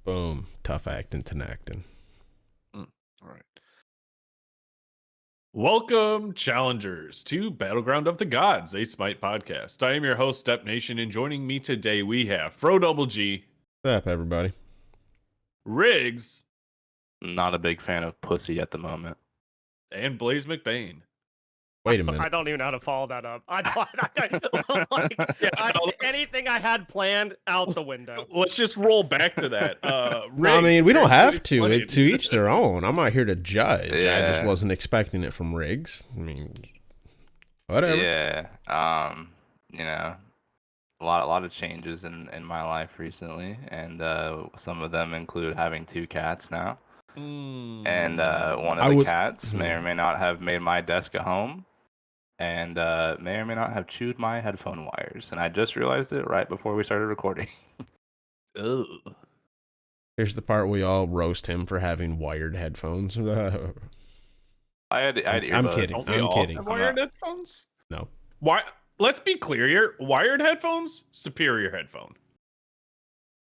Boom. Tough acting, acting. All right. Welcome, challengers, to Battleground of the Gods, a Smite podcast. I am your host, Step Nation, and joining me today we have Fro Double G. What's up, everybody? Riggs. Not a big fan of pussy at the moment. And Blaze McBain. Wait a minute. I don't even know how to follow that up. Anything I had planned out the window. Let's just roll back to that. No, I mean, we don't have to. Explain. To each their own. I'm not here to judge. I just Yeah. wasn't expecting it from Riggs. I mean, whatever. Yeah. You know, a lot of changes in my life recently, and some of them include having 2 cats now. And one of the cats may or may not have made my desk a home, and may or may not have chewed my headphone wires. And I just realized it right before we started recording. Ugh. Here's the part we all roast him for having wired headphones. I had earbuds. I'm kidding. Don't we I'm all kidding. have wired headphones? No. Why? Let's be clear here. Wired headphones, superior headphone.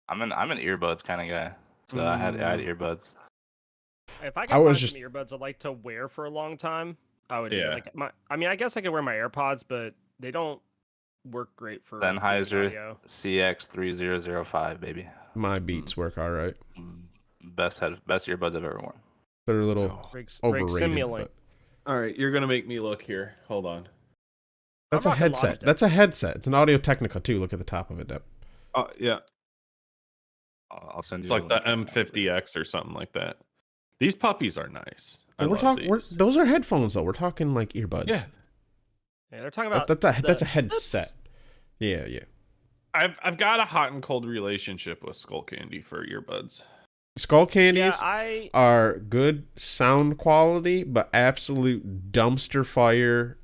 I'm an earbuds kind of guy, so I had earbuds. If I I could was find just- some earbuds I'd like to wear for a long time, I would. Yeah. I mean, I guess I could wear my AirPods, but they don't work great for doing Sennheiser audio. CX3005, baby. My beats work all right. Best earbuds I've ever worn. They're a little Riggs overrated. Simulate. But All right, you're gonna make me look here. Hold on. that's I'm a rocking headset. Logitech. That's a headset. It's an Audio Technica, too. Look at the top of it. Dep. Yeah, I'll send you. it's like the link. M50X or something like that. These puppies are nice. I We're love talking. these. Those are headphones, though. We're talking like earbuds. Yeah. Yeah, they're talking about. That's a headset. Yeah. I've got a hot and cold relationship with Skull Candy for earbuds. Skull candies Yeah, are good sound quality, but absolute dumpster fire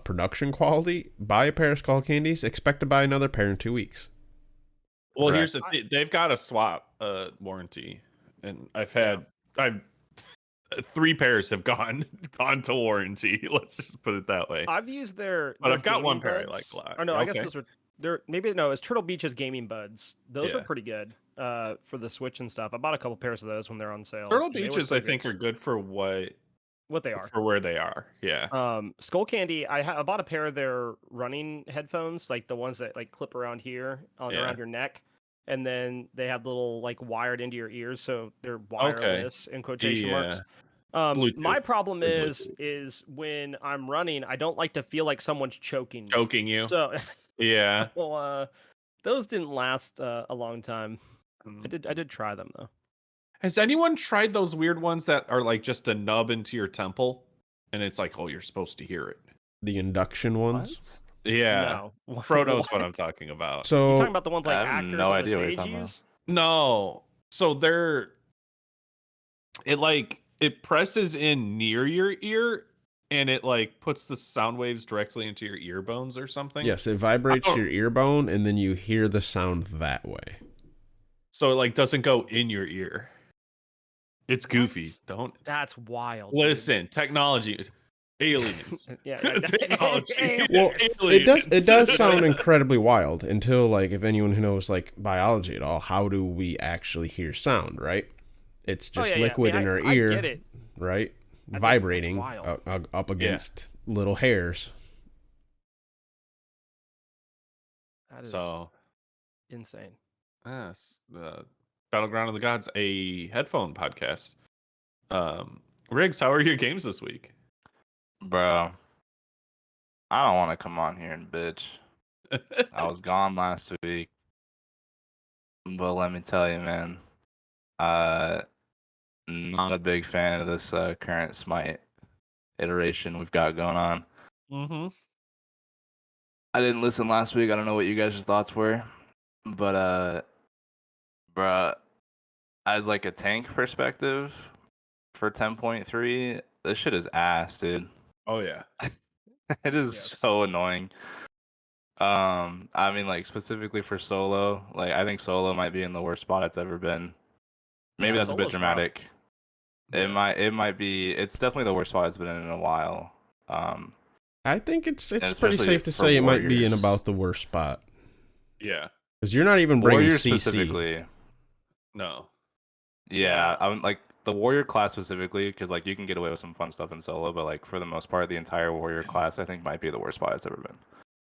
production quality. Buy a pair of Skull candies. Expect to buy another pair in 2 weeks. Well, Correct. here's the thing. They've got a swap warranty, and I've 3 pairs have gone to warranty. Let's just put it that way. I've used their. But their I've got one gaming pair I buds. like a lot. Or no, I guess Okay. those were. It's Turtle Beach's gaming buds. Those Yeah. are pretty good. For the Switch and stuff. I bought a couple pairs of those when they're on sale. Turtle They were Beaches, I pretty think, good. are good for what they are. for where they are. Yeah. Skull Candy. I bought a pair of their running headphones, like the ones that like clip around here, Yeah. around your neck, and then they have little like wired into your ears, so they're wireless in quotation marks. My Bluetooth. problem They're is when I'm running, I don't like to feel like someone's choking me. Choking you. So, Yeah. well, those didn't last a long time. Mm. I did try them though. Has anyone tried those weird ones that are like just a nub into your temple, and it's like, oh, you're supposed to hear it? The induction ones. Yeah. No. Frodo's what I'm talking about. You So talking about the ones like I have actors no on idea what the you're stage talking about. use? No. So it presses in near your ear, and it like puts the sound waves directly into your ear bones or something. yes, it vibrates Oh. your ear bone, and then you hear the sound that way. So it like doesn't go in your ear. It's goofy. What? Don't That's wild. dude. listen. Technology, aliens. Yeah. Technology. Well, Aliens. it does sound incredibly wild until, like, if anyone who knows like biology at all, how do we actually hear sound? Right? It's just liquid in our I ear, get it. right? That's Vibrating wild. up against little hairs. That is So, insane. yes, the Battleground of the Gods, a headphone podcast. Riggs, how are your games this week? Bro, I don't want to come on here and bitch. I was gone last week, but let me tell you, man, not a big fan of this current Smite iteration we've got going on. Mm-hmm. I didn't listen last week. I don't know what you guys' thoughts were, but bruh, as like a tank perspective for 10.3, this shit is ass, dude. Oh yeah. It is Yes. so annoying. I mean, like specifically for solo, like I think solo might be in the worst spot it's ever been. Maybe Yeah, that's a bit solo's rough. dramatic. Yeah. It might be. It's definitely the worst spot it's been in a while. I think it's pretty especially safe to for say it might be in warriors. about the worst spot Yeah. because you're not even bringing Warriors CC. specifically. No. Yeah, I'm like the warrior class specifically, because like you can get away with some fun stuff in solo, but like for the most part, the entire warrior class I think might be the worst spot it's ever been.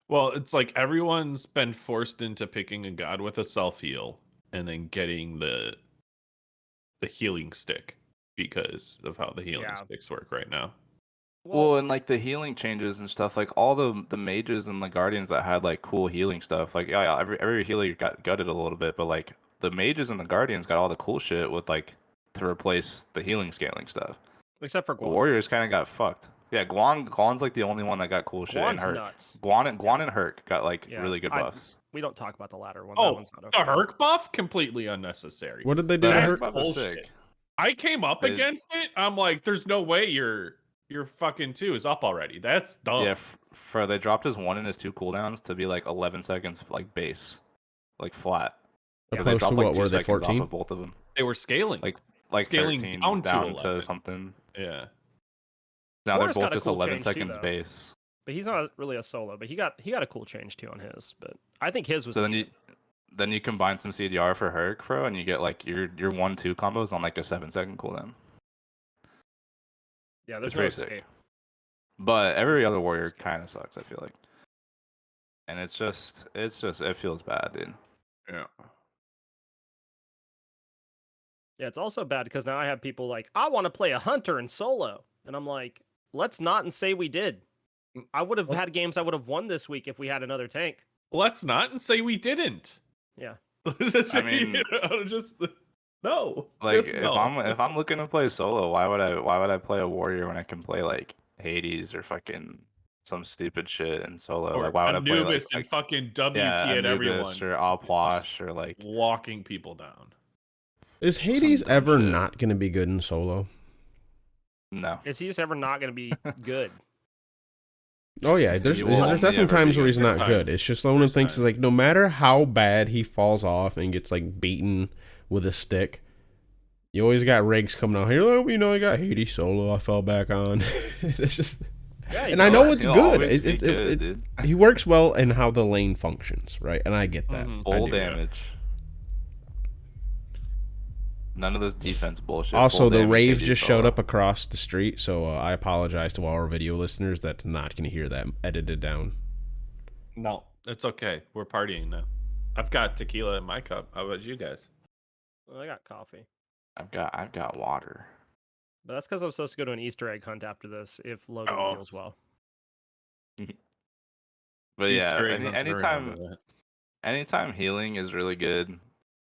Well, it's like everyone's been forced into picking a god with a self heal and then getting the healing stick because of how the healing sticks work right now. Well, and like the healing changes and stuff, like all the mages and the guardians that had like cool healing stuff, like yeah, every healer got gutted a little bit, but like the mages and the guardians got all the cool shit with like to replace the healing scaling stuff. Except for The Guan. warriors kind of got fucked. Yeah, Guan's like the only one that got cool shit. Guan's And Herc. nuts. Guan and Herc got like really good buffs. We don't talk about the latter one. Oh, that one's not okay. the Herc buff completely unnecessary. What did they do to Herc Herc? buff is sick. I came up against it. I'm like, there's no way your fucking 2 is up already. That's dumb. Yeah, for they dropped his 1 and his 2 cooldowns to be like 11 seconds like base, like flat. So they dropped like 2 seconds 14? Off of both of them. They were scaling. Like scaling 13 down to something. Yeah. Now they're both just 11 seconds base. But he's not really a solo, but he got a cool change too on his. But I think his was. So then you combine some CDR for Herc, bro, and you get like your 1-2 combos on like a 7-second cooldown. Yeah, there's it's no very escape. sick. But every other warrior kind of sucks, I feel like. And it feels bad, dude. Yeah. Yeah, it's also bad because now I have people like, I want to play a hunter in solo. And I'm like, let's not and say we did. I would have had games I would have won this week if we had another tank. Let's not and say we didn't. Yeah. I mean, just no. Like just if no. I'm looking to play solo, why would I play a warrior when I can play like Hades or fucking some stupid shit in solo? Or like why would I play Anubis like and fucking WP yeah, at Anubis everyone or Alplash or like walking people down? Is Hades ever not going to be good in solo? No. Is he just ever not going to be good? Oh yeah, there's definitely times where he's not good. It's just Lonan thinks is like no matter how bad he falls off and gets like beaten with a stick, you always got rigs coming out here. Oh, you know, I got Hades solo. I fell back on. It's just, and I know it's good. He works well in how the lane functions, right? And I get that. Full damage. None of this defense bullshit. Also, the rave just showed up across the street, so I apologize to all our video listeners that's not going to hear that edited down. No, it's okay. We're partying now. I've got tequila in my cup. How about you guys? Well, I got coffee. I've got water. But that's because I'm supposed to go to an Easter egg hunt after this if Logan feels well. But yeah, anytime healing is really good,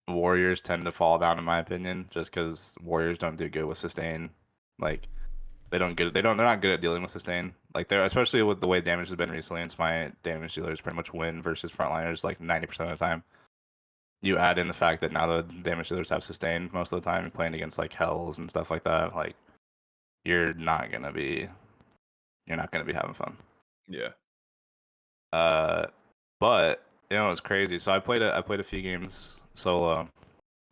warriors tend to fall down in my opinion, just because warriors don't do good with sustain. Like they're not good at dealing with sustain. Like they're especially with the way damage has been recently. It's my damage dealers pretty much win versus frontliners like 90% of the time. You add in the fact that now the damage dealers have sustain most of the time, playing against like hells and stuff like that. Like you're not gonna be having fun. Yeah. But you know it's crazy. So I played a few games solo,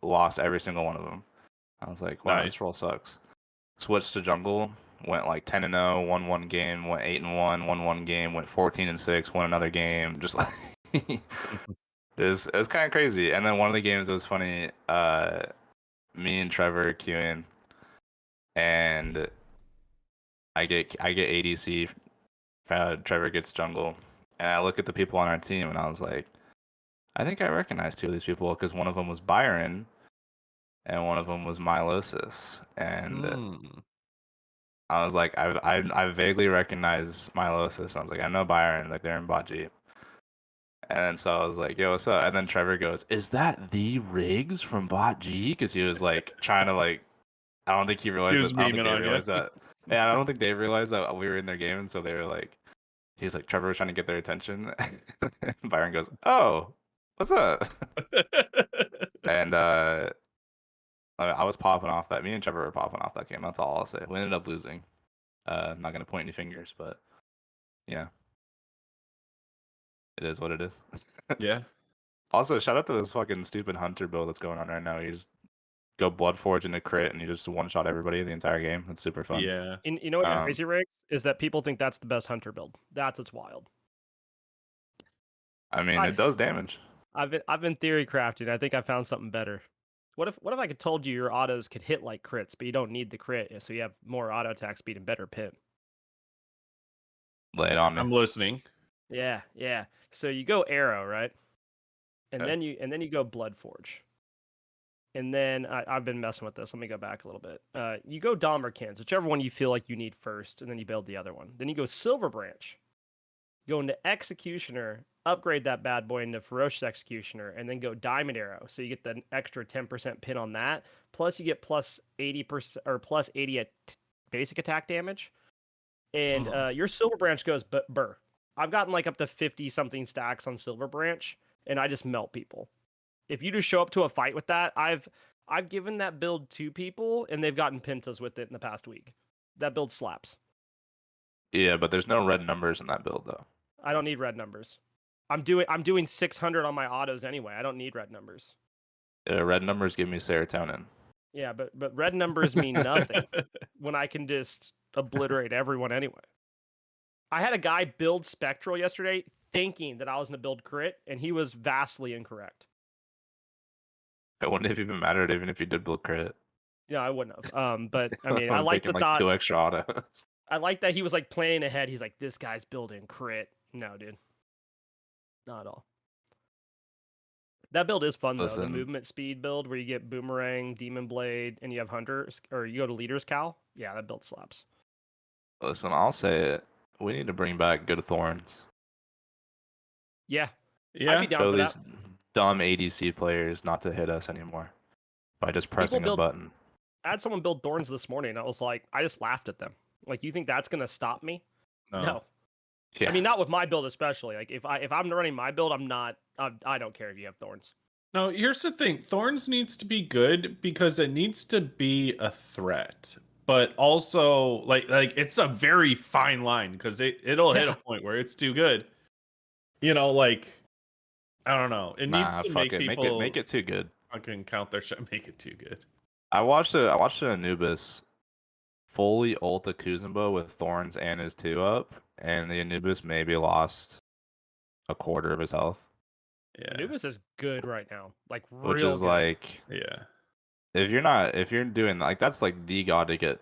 lost every single one of them. I was like, wow, this roll sucks. Switched to jungle, went like 10-0, won one game, went 8-1, won one game, went 14-6, won another game. Just like it was kind of crazy. And then one of the games was funny. Me and Trevor queuing, and I get ADC. Trevor gets jungle, and I look at the people on our team, and I was like, I think I recognize 2 of these people because one of them was Byron, and one of them was Milosis, and I was like, I vaguely recognize Milosis. I was like, I know Byron, like they're in bot G. And so I was like, yo, what's up? And then Trevor goes, is that the Riggs from bot G? Because he was like trying to like, I don't think he realized that. Yeah, I don't think they realized that we were in their game, and so they were like, he was like, Trevor was trying to get their attention. Byron goes, oh, what's up? And I was popping off that. Me and Trevor were popping off that game. That's all I'll say. We ended up losing. I'm not gonna point any fingers, but yeah, it is what it is. Yeah. Also, shout out to this fucking stupid hunter build that's going on right now. You just go Bloodforge into crit, and you just one shot everybody the entire game. It's super fun. Yeah. And you know what crazy, Riggs, is that people think that's the best hunter build. That's what's wild. I mean, it does damage. I've been theory crafting. I think I found something better. What if I could told you your autos could hit like crits, but you don't need the crit, so you have more auto attack speed and better pin? Lay it on me. I'm listening. Yeah. So you go arrow, right? And Okay. then you go blood forge. And then I've been messing with this. Let me go back a little bit. You go Dahmerkins, whichever one you feel like you need first, and then you build the other one. Then you go Silver Branch. Go into Executioner, upgrade that bad boy into Ferocious Executioner, and then go Diamond Arrow. So you get the extra 10% pin on that. Plus you get plus 80% or plus 80 at basic attack damage. And your Silver Branch goes burr. I've gotten like up to 50 something stacks on Silver Branch, and I just melt people. If you just show up to a fight with that, I've given that build to people, and they've gotten pentas with it in the past week. That build slaps. Yeah, but there's no red numbers in that build though. I don't need red numbers. I'm doing 600 on my autos anyway. I don't need red numbers. Red numbers give me serotonin. Yeah, but red numbers mean nothing when I can just obliterate everyone anyway. I had a guy build Spectral yesterday thinking that I was going to build crit, and he was vastly incorrect. It wouldn't have even mattered even if you did build crit. Yeah, I wouldn't have. But I mean, I like the like thought. 2 extra autos. I like that he was like playing ahead. He's like, this guy's building crit. No, dude. Not at all. That build is fun, though. The movement speed build where you get Boomerang, Demon Blade, and you have Hunter, or you go to Leader's Cow. Yeah, that build slaps. Listen, I'll say it. We need to bring back good Thorns. Yeah. Yeah. I'd be down Show for these that. dumb ADC players not to hit us anymore by just pressing a button. I had someone build Thorns this morning. I was like, I just laughed at them. Like, you think that's going to stop me? No. Yeah. I mean, not with my build especially. Like, if I'm running my build, I don't care if you have Thorns. No, here's the thing. Thorns needs to be good because it needs to be a threat. But also, like it's a very fine line because it'll hit a point where it's too good. You know, like, I don't know. It needs to make people make it too good. Fucking count their shit. Make it too good. I watched an Anubis fully ult a Kuzumba with Thorns and his 2-up, and the Anubis maybe lost a quarter of his health. Yeah. Anubis is good right now. Like, which is good. like, yeah. If you're doing like, that's like the god to get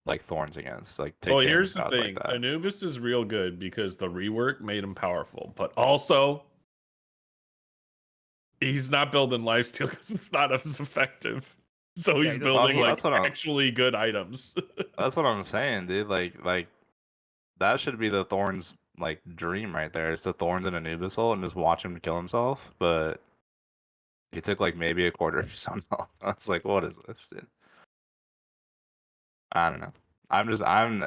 like Thorns against. Like, well, here's the thing. Like Anubis is real good because the rework made him powerful, but also he's not building lifesteal because it's not as effective. So he's building like actually good items. That's what I'm saying, dude. Like that should be the Thorns like dream right there. It's the Thorns and Anubis ult and just watch him kill himself. But he took like maybe a quarter of his own health. I was like, what is this, dude? I don't know. I don't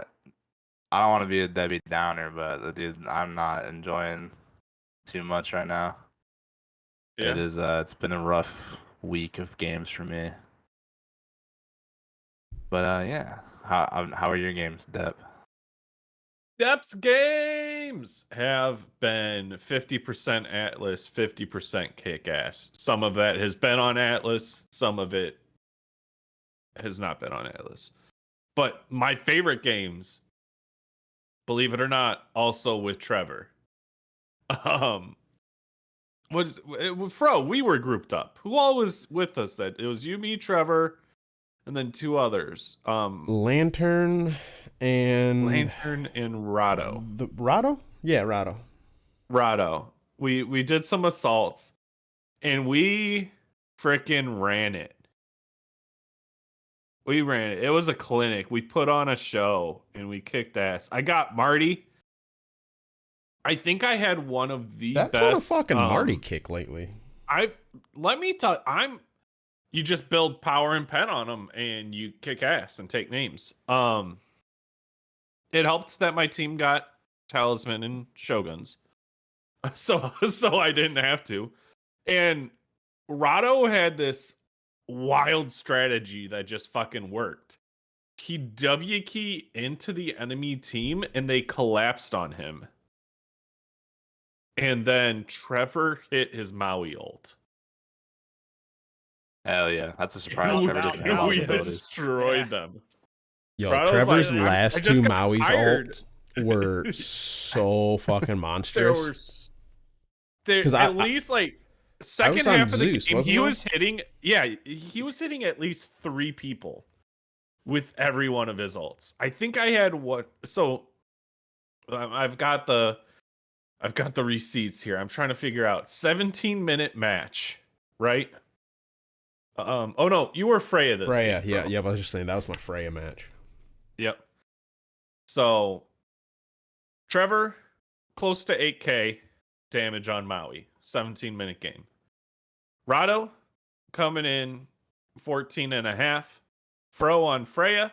want to be a Debbie Downer, but dude, I'm not enjoying too much right now. Yeah. It is. It's been a rough week of games for me. But yeah, how are your games, Depp? Depp's games have been 50% Atlas, 50% kick-ass. Some of that has been on Atlas, some of it has not been on Atlas. But my favorite games, believe it or not, also with Trevor. Fro, we were grouped up. Who all was with us? That it was you, me, Trevor, and then 2 others. Lantern and Rado. The Rado? Yeah, Rado. Rado. We did some assaults and we freaking ran it. We ran it. It was a clinic. We put on a show and we kicked ass. I got Marty. I think I had one of the best. That's on a fucking Marty kick lately. Let me tell you just build power and pen on them and you kick ass and take names. It helped that my team got Talisman and Shoguns. So I didn't have to. And Rado had this wild strategy that just fucking worked. He W key into the enemy team and they collapsed on him. And then Trevor hit his Maui ult. Hell yeah, that's a surprise. Trevor doesn't have we destroyed them. Yo, Rado's Trevor's like, last 2 Maui's ult were so fucking monstrous. At least like second half of the Zeus, game, he I? was hitting. Yeah, he was hitting at least 3 people with every one of his ults. I think I had what? So I've got the receipts here. I'm trying to figure out 17-minute match, right? Oh no, you were Freya this Freya, game, yeah. I was just saying that was my Freya match. Yep. So Trevor, close to 8k damage on Maui, 17-minute game. Rado coming in 14 and a half. Fro on Freya,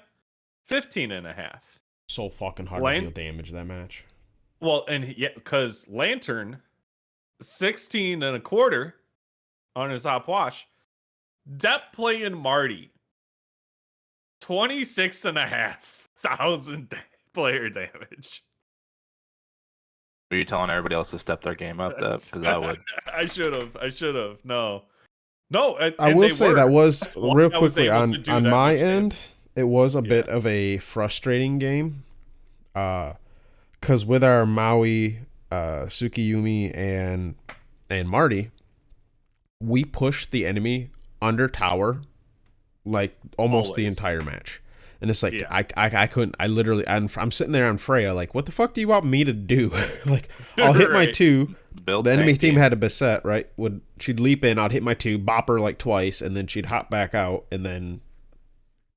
15 and a half. So fucking hard to deal damage that match. Well, and yeah, because Lantern, 16 and a quarter on his op wash. Depp playing Marty, 26,500 player damage. Are you telling everybody else to step their game up, Depp? Because I would. I should have. No. I will say that was real quickly on my end. It was a bit of a frustrating game, because with our Maui, Tsukiyumi, and Marty, we pushed the enemy under tower like almost the entire match. And it's like I couldn't. I literally. I'm sitting there on Freya. Like, what the fuck do you want me to do? Like, I'll hit my 2. The enemy team had a beset, right? She'd leap in, I'd hit my 2, bop her like twice, and then she'd hop back out, and then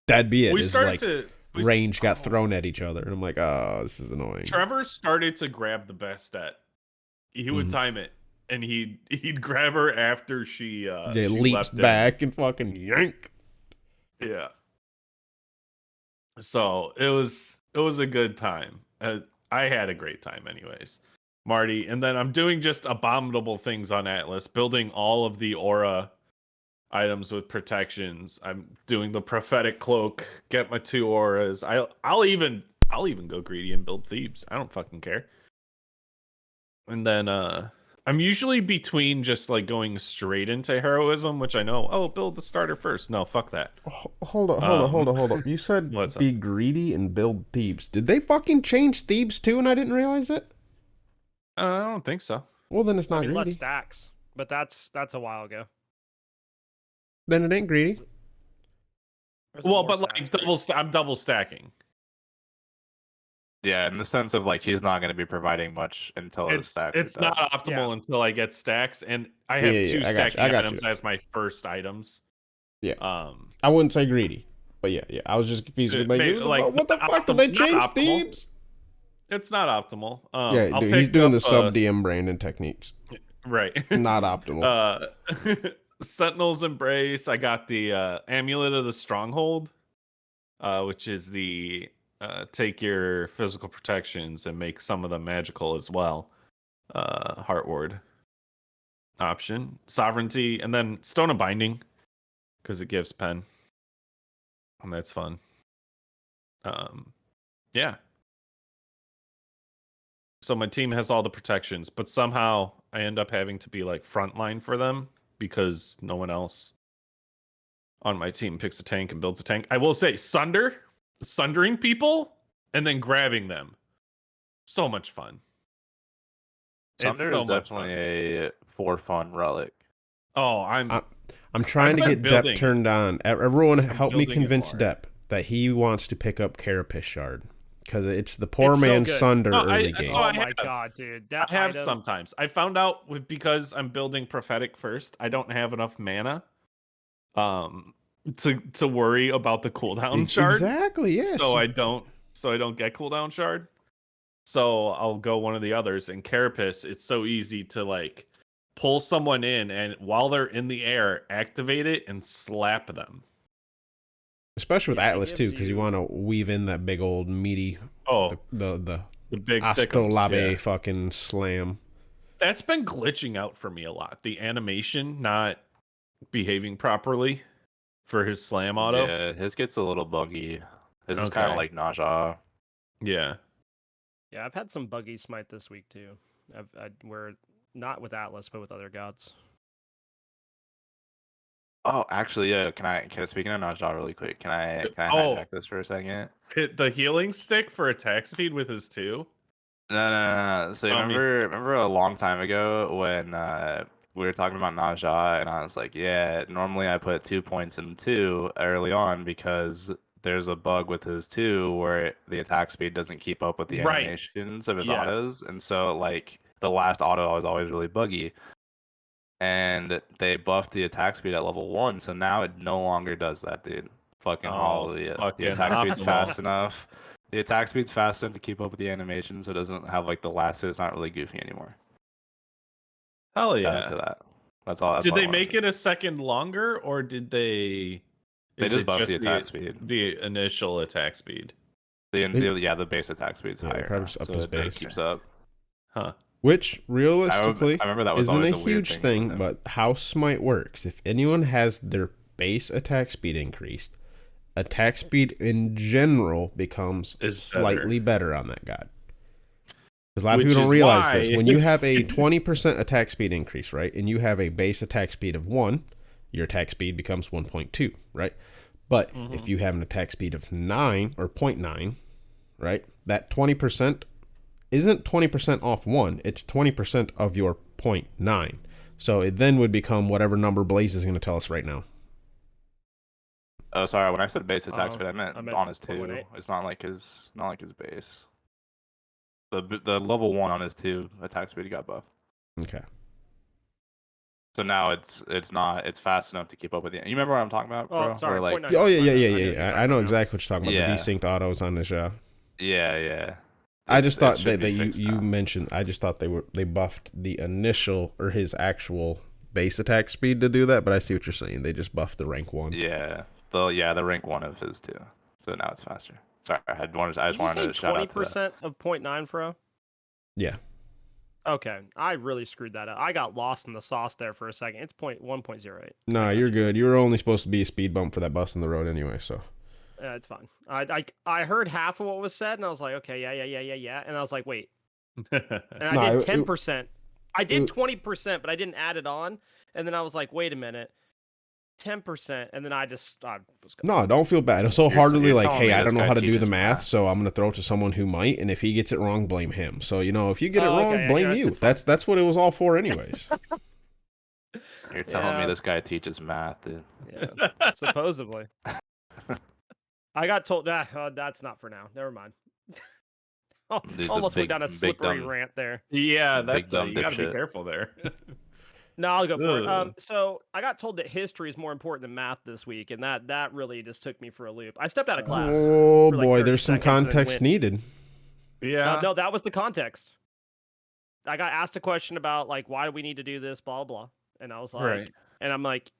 that'd be it. Range got thrown at each other, and I'm like, oh, this is annoying. Trevor started to grab the Bastet. He would time it, and he'd grab her after she leaps back and fucking yank. Yeah. So it was a good time. I had a great time, anyways. Marty, and then I'm doing just abominable things on Atlas, building all of the aura items with protections. I'm doing the prophetic cloak, get my 2 auras. I'll even go greedy and build Thebes. I don't fucking care. And then I'm usually between just like going straight into heroism, which I know, build the starter first. No, fuck that. Hold up. You said be greedy and build Thebes. Did they fucking change Thebes too and I didn't realize it? I don't think so. Well, then it's not greedy. Less stacks, but that's a while ago. Then it ain't greedy. Well, but like I'm double stacking. Yeah, in the sense of like he's not going to be providing much until it's stacks. It's not optimal until I get stacks, and I have 2 stacking items as my first items. Yeah. I wouldn't say greedy, but yeah. I was just confused with what the fuck did they change Thebes? It's not optimal. Yeah, dude, he's doing the sub DM Brandon techniques. Right. Not optimal. Sentinel's Embrace. I got the Amulet of the Stronghold, which is the take your physical protections and make some of them magical as well. Heart Ward option. Sovereignty, and then Stone of Binding, because it gives pen. And that's fun. Yeah. So my team has all the protections, but somehow I end up having to be like frontline for them because no one else on my team picks a tank and builds a tank. I will say sundering people and then grabbing them. So much fun. Sunder is definitely a for fun relic. Oh, I'm trying to get Depp turned on. Everyone help me convince Depp that he wants to pick up Carapace Shard. Because it's the poor man's Sunder early game. Oh my god, dude. I have sometimes. I found out because I'm building Prophetic first, I don't have enough mana to worry about the cooldown shard. Exactly, yes. So I don't get cooldown shard. So I'll go one of the others. And Carapace, it's so easy to like pull someone in and while they're in the air, activate it and slap them. Especially with Atlas too, because you want to weave in that big old meaty, the big Astrolabe fucking slam. That's been glitching out for me a lot. The animation not behaving properly for his slam auto. Yeah, his gets a little buggy. His is kind of like Naja. Yeah. Yeah, I've had some buggy smite this week too. We're not with Atlas, but with other gods. Oh, actually, yeah. Can I speaking of Naja really quick? Can I hijack this for a second? Hit the healing stick for attack speed with his 2? No. So remember a long time ago when we were talking about Naja, and I was like, yeah, normally I put 2 points in 2 early on because there's a bug with his 2 where the attack speed doesn't keep up with the Right. animations of his Yes. autos, and so like the last auto was always really buggy. And they buffed the attack speed at level 1, so now it no longer does that, dude. Fucking hallelujah. The fucking attack speed's optimal. fast enough. The attack speed's fast enough to keep up with the animation, so it doesn't have like the last hit. It's not really goofy anymore. Hell Shout yeah. out to that. That's all. That's Did all I they wanna make say. it a second longer, or did they? They Is just it buffed the just attack speed. the initial attack speed? The base attack speed's Yeah, they higher probably now, just upped so his it base. keeps up. Huh. Which realistically I remember that was isn't always a a weird huge thing thing, with him. but how Smite works, if anyone has their base attack speed increased, attack speed in general becomes slightly better on that god. Because a lot of people don't realize this. When you have a 20% attack speed increase, right, and you have a base attack speed of 1, your attack speed becomes 1.2, right? But if you have an attack speed of 9 or 0.9, right, that 20% isn't 20% off 1, it's 20% of your 0.9. So it then would become whatever number Blaze is going to tell us right now. Oh, sorry. When I said base attack speed, I meant I meant on his 2. 1.8. It's not like his base. The level 1 on his 2 attack speed got buffed. Okay. So now it's fast enough to keep up with you. You remember what I'm talking about, bro? Oh, sorry. Where, like, 0.9. Oh yeah. I know exactly what you're talking about. Yeah. The desynced autos on this. Yeah. I just thought that you mentioned. I just thought they buffed the initial or his actual base attack speed to do that. But I see what you're saying. They just buffed the rank 1. Yeah. The rank 1 of his too. So now it's faster. Sorry, I just wanted to shout out to that. 20% of 0.9, Fro? Yeah. Okay, I really screwed that up. I got lost in the sauce there for a second. It's 1.08. No, you're good. You were only supposed to be a speed bump for that bus in the road anyway. So. Yeah, it's fine. I heard half of what was said, and I was like, okay, yeah, and I was like, wait, and I did 10%. I did 20%, but I didn't add it on, and then I was like, wait a minute, 10%, and then I was no, don't feel bad. It's so hard to be like, hey, I don't know how to do the math, so I'm gonna throw it to someone who might, and if he gets it wrong, blame him. So if you get it wrong, blame you. That's what it was all for, anyways. You're telling me this guy teaches math, dude? Yeah, supposedly. I got told that's not for now. Never mind. Almost went down a slippery rant there. Yeah, you gotta be careful there. No, I'll go for it. So I got told that history is more important than math this week, and that really just took me for a loop. I stepped out of class. Oh boy, there's some context needed. Yeah. No, that was the context. I got asked a question about like why do we need to do this, blah blah, and I was like, and I'm like,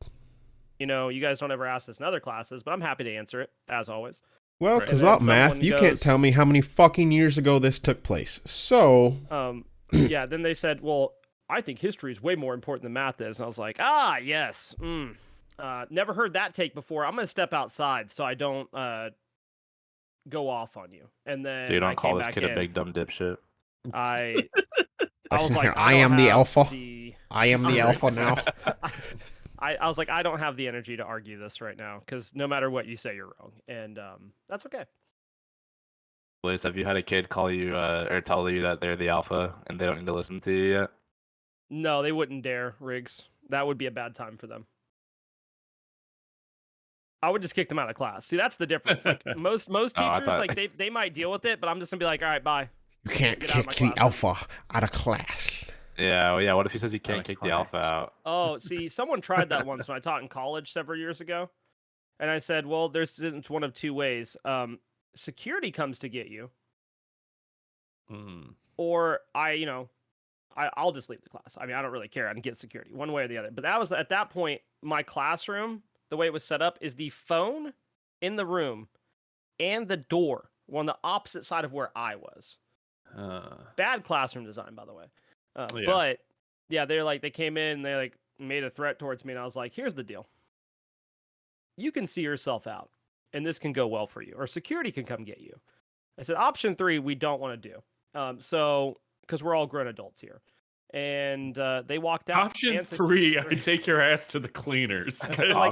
you guys don't ever ask this in other classes, but I'm happy to answer it as always. Well, because without math, you can't tell me how many fucking years ago this took place. So, yeah. Then they said, well, I think history is way more important than math is, and I was like, yes. Never heard that take before. I'm gonna step outside so I don't go off on you. And then so you don't call this kid a big dumb dipshit. I was like, I am the alpha. I am the alpha now. I was like, I don't have the energy to argue this right now because no matter what you say, you're wrong, and that's okay. Liz, have you had a kid call you or tell you that they're the alpha and they don't need to listen to you yet? No, they wouldn't dare, Riggs. That would be a bad time for them. I would just kick them out of class. See, that's the difference. Like most teachers, like they might deal with it, but I'm just gonna be like, all right, bye. You can't kick the alpha out of class. Yeah, well, yeah. What if he says he can't kick the alpha out? Oh, see, someone tried that once when I taught in college several years ago, and I said, well, there's one of two ways. Security comes to get you, or I'll just leave the class. I mean, I don't really care. I can get security one way or the other. But that was at that point, my classroom, the way it was set up is the phone in the room and the door were on the opposite side of where I was. Bad classroom design, by the way. But yeah, they came in, they made a threat towards me, and I was like, here's the deal. You can see yourself out, and this can go well for you, or security can come get you. I said, option 3, we don't want to do. So, because we're all grown adults here. And they walked out. Option 3, I take your ass to the cleaners. I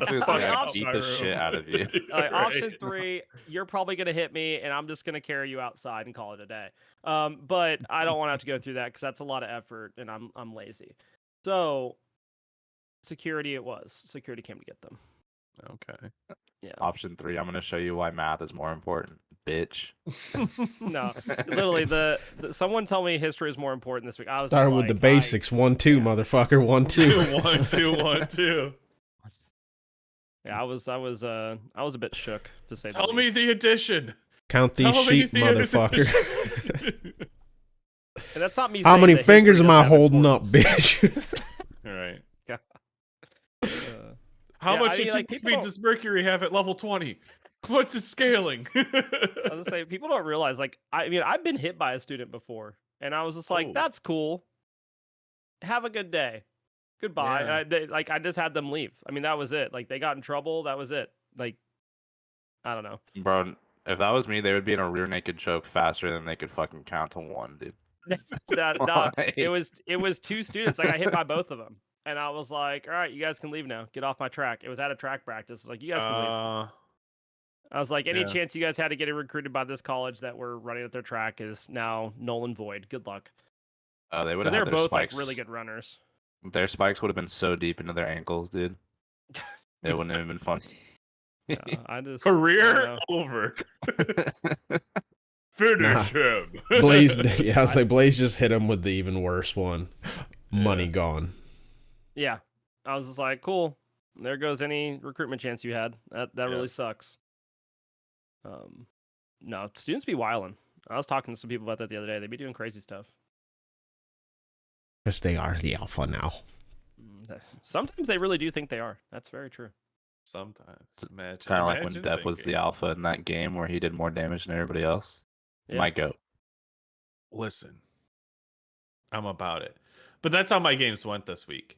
beat the shit out of you. Option 3, you're probably going to hit me, and I'm just going to carry you outside and call it a day. But I don't want to have to go through that because that's a lot of effort, and I'm lazy. So Security it was. Security came to get them. Okay. Yeah. Option 3, I'm going to show you why math is more important, bitch. No, literally, someone tell me history is more important this week. I was Started just with the like, basics. 1, 2, motherfucker. 1, 2. 1, 2, 1, 2. Yeah, I was a bit shook to say the Tell me least. the addition. Count these Tell me sheep, the motherfucker. And that's not me How saying many that fingers history am I doesn't have holding up, importance. bitch? All right. Yeah. How Yeah, much I mean, like, attack people speed don't- does Mercury have at level 20? What's his scaling? I was gonna say, people don't realize, like, I mean, I've been hit by a student before, and I was just like, Oh. that's cool. Have a good day. Goodbye. Yeah. And I just had them leave. I mean, that was it. Like, they got in trouble. That was it. Like, I don't know. Bro, if that was me, they would be in a rear naked choke faster than they could fucking count to 1, dude. No, it was 2 students. I got hit by both of them, and I was like, all right, you guys can leave now. Get off my track. It was at a track practice. It's like, you guys can leave. I was like, any yeah. chance you guys had to get recruited by this college that we're running at their track is now null and void. Good luck. They would Because have they had were their both spikes. like really good runners. Their spikes would have been so deep into their ankles, dude. It wouldn't have been funny. I just Career over. Finish him. Blaze, yeah, I was like, Blaze just hit him with the even worse one. Money Yeah. gone. Yeah, I was just like, cool. There goes any recruitment chance you had. That really sucks. No, students be wilding. I was talking to some people about that the other day. They be doing crazy stuff. Because they are the alpha now. Sometimes they really do think they are. That's very true. Sometimes. Kind of like when Depp was the alpha in that game where he did more damage than everybody else. Yeah. My goat. Listen, I'm about it. But that's how my games went this week.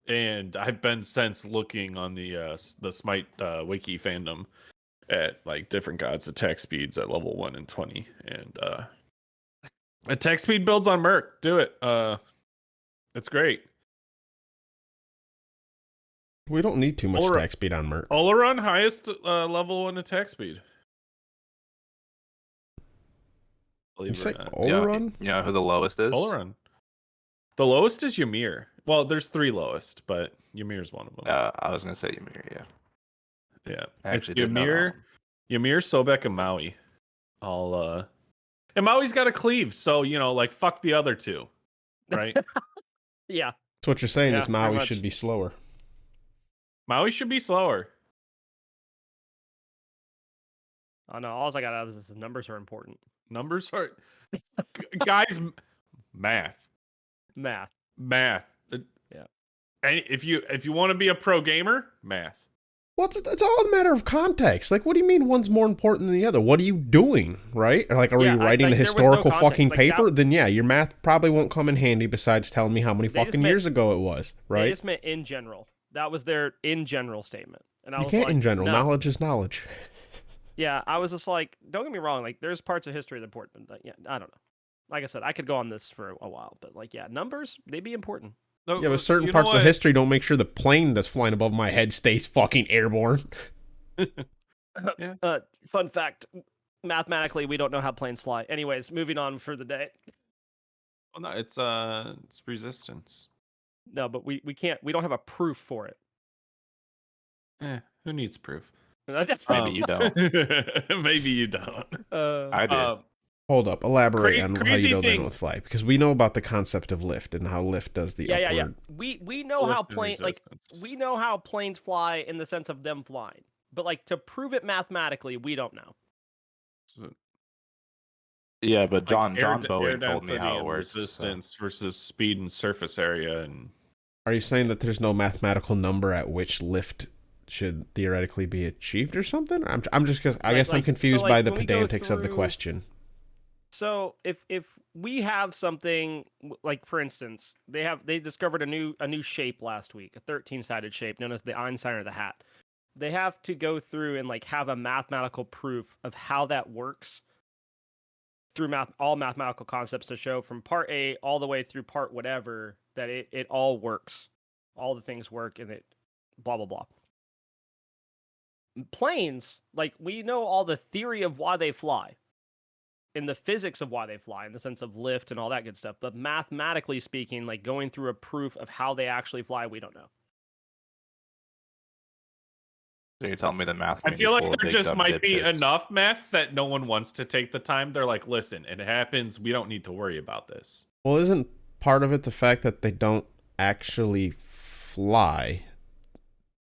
And I've been since looking on the Smite wiki fandom at like different gods' attack speeds at level 1 and 20. And attack speed builds on Merc. Do it. It's great. We don't need too much attack speed on Merc. Olaron, highest level 1 attack speed. You say Olaron? You know who the lowest is? Olaron. The lowest is Ymir. Well, there's 3 lowest, but Ymir's one of them. I was gonna say Ymir, yeah. Yeah. It's Ymir, Sobek, and Maui. And Maui's got a cleave, so like fuck the other 2. Right? Yeah. So what you're saying is pretty Maui much. should be slower. Maui should be slower. Oh no, all I got out is the numbers are important. Numbers are guys, math. Math. Yeah. And if you want to be a pro gamer, math. Well, it's all a matter of context. Like, what do you mean one's more important than the other? What are you doing, right? Or like, are you writing the historical fucking paper? Then yeah, your math probably won't come in handy besides telling me how many fucking years ago it was, right? They just meant in general. That was their in general statement. And I was can't like, in general. no. Knowledge is knowledge. Yeah, I was just like, don't get me wrong. Like, there's parts of history that are important. But yeah, I don't know. Like I said, I could go on this for a while, but like, yeah, numbers, they be important. No, yeah, but certain parts of history don't make sure the plane that's flying above my head stays fucking airborne. Yeah. Fun fact, mathematically, we don't know how planes fly. Anyways, moving on for the day. Well, no, it's resistance. No, but we don't have a proof for it. Who needs proof? Maybe you don't. Maybe you don't. I do. Hold up, elaborate on how you know they thing. don't fly, because we know about the concept of lift and how lift does the upward. Yeah. We know how we know how planes fly in the sense of them flying, but like to prove it mathematically, we don't know. Yeah, but John air Bowen told me how it works. Resistance versus speed and surface area, and are you saying that there's no mathematical number at which lift should theoretically be achieved or something? I'm just I guess I'm confused by the pedantics of the question. So if we have something like, for instance, they discovered a new shape last week, a 13-sided shape known as the Einstein or the hat. They have to go through and like have a mathematical proof of how that works through all mathematical concepts to show from part A all the way through part whatever that it all works. All the things work and it blah blah blah. Planes, like, we know all the theory of why they fly. In the physics of why they fly, in the sense of lift and all that good stuff. But mathematically speaking, like going through a proof of how they actually fly, we don't know. So you're telling me the math I feel like full of there big just dumb might be dipshits. enough math that no one wants to take the time. They're like, listen, it happens. We don't need to worry about this. Well, isn't part of it the fact that they don't actually fly?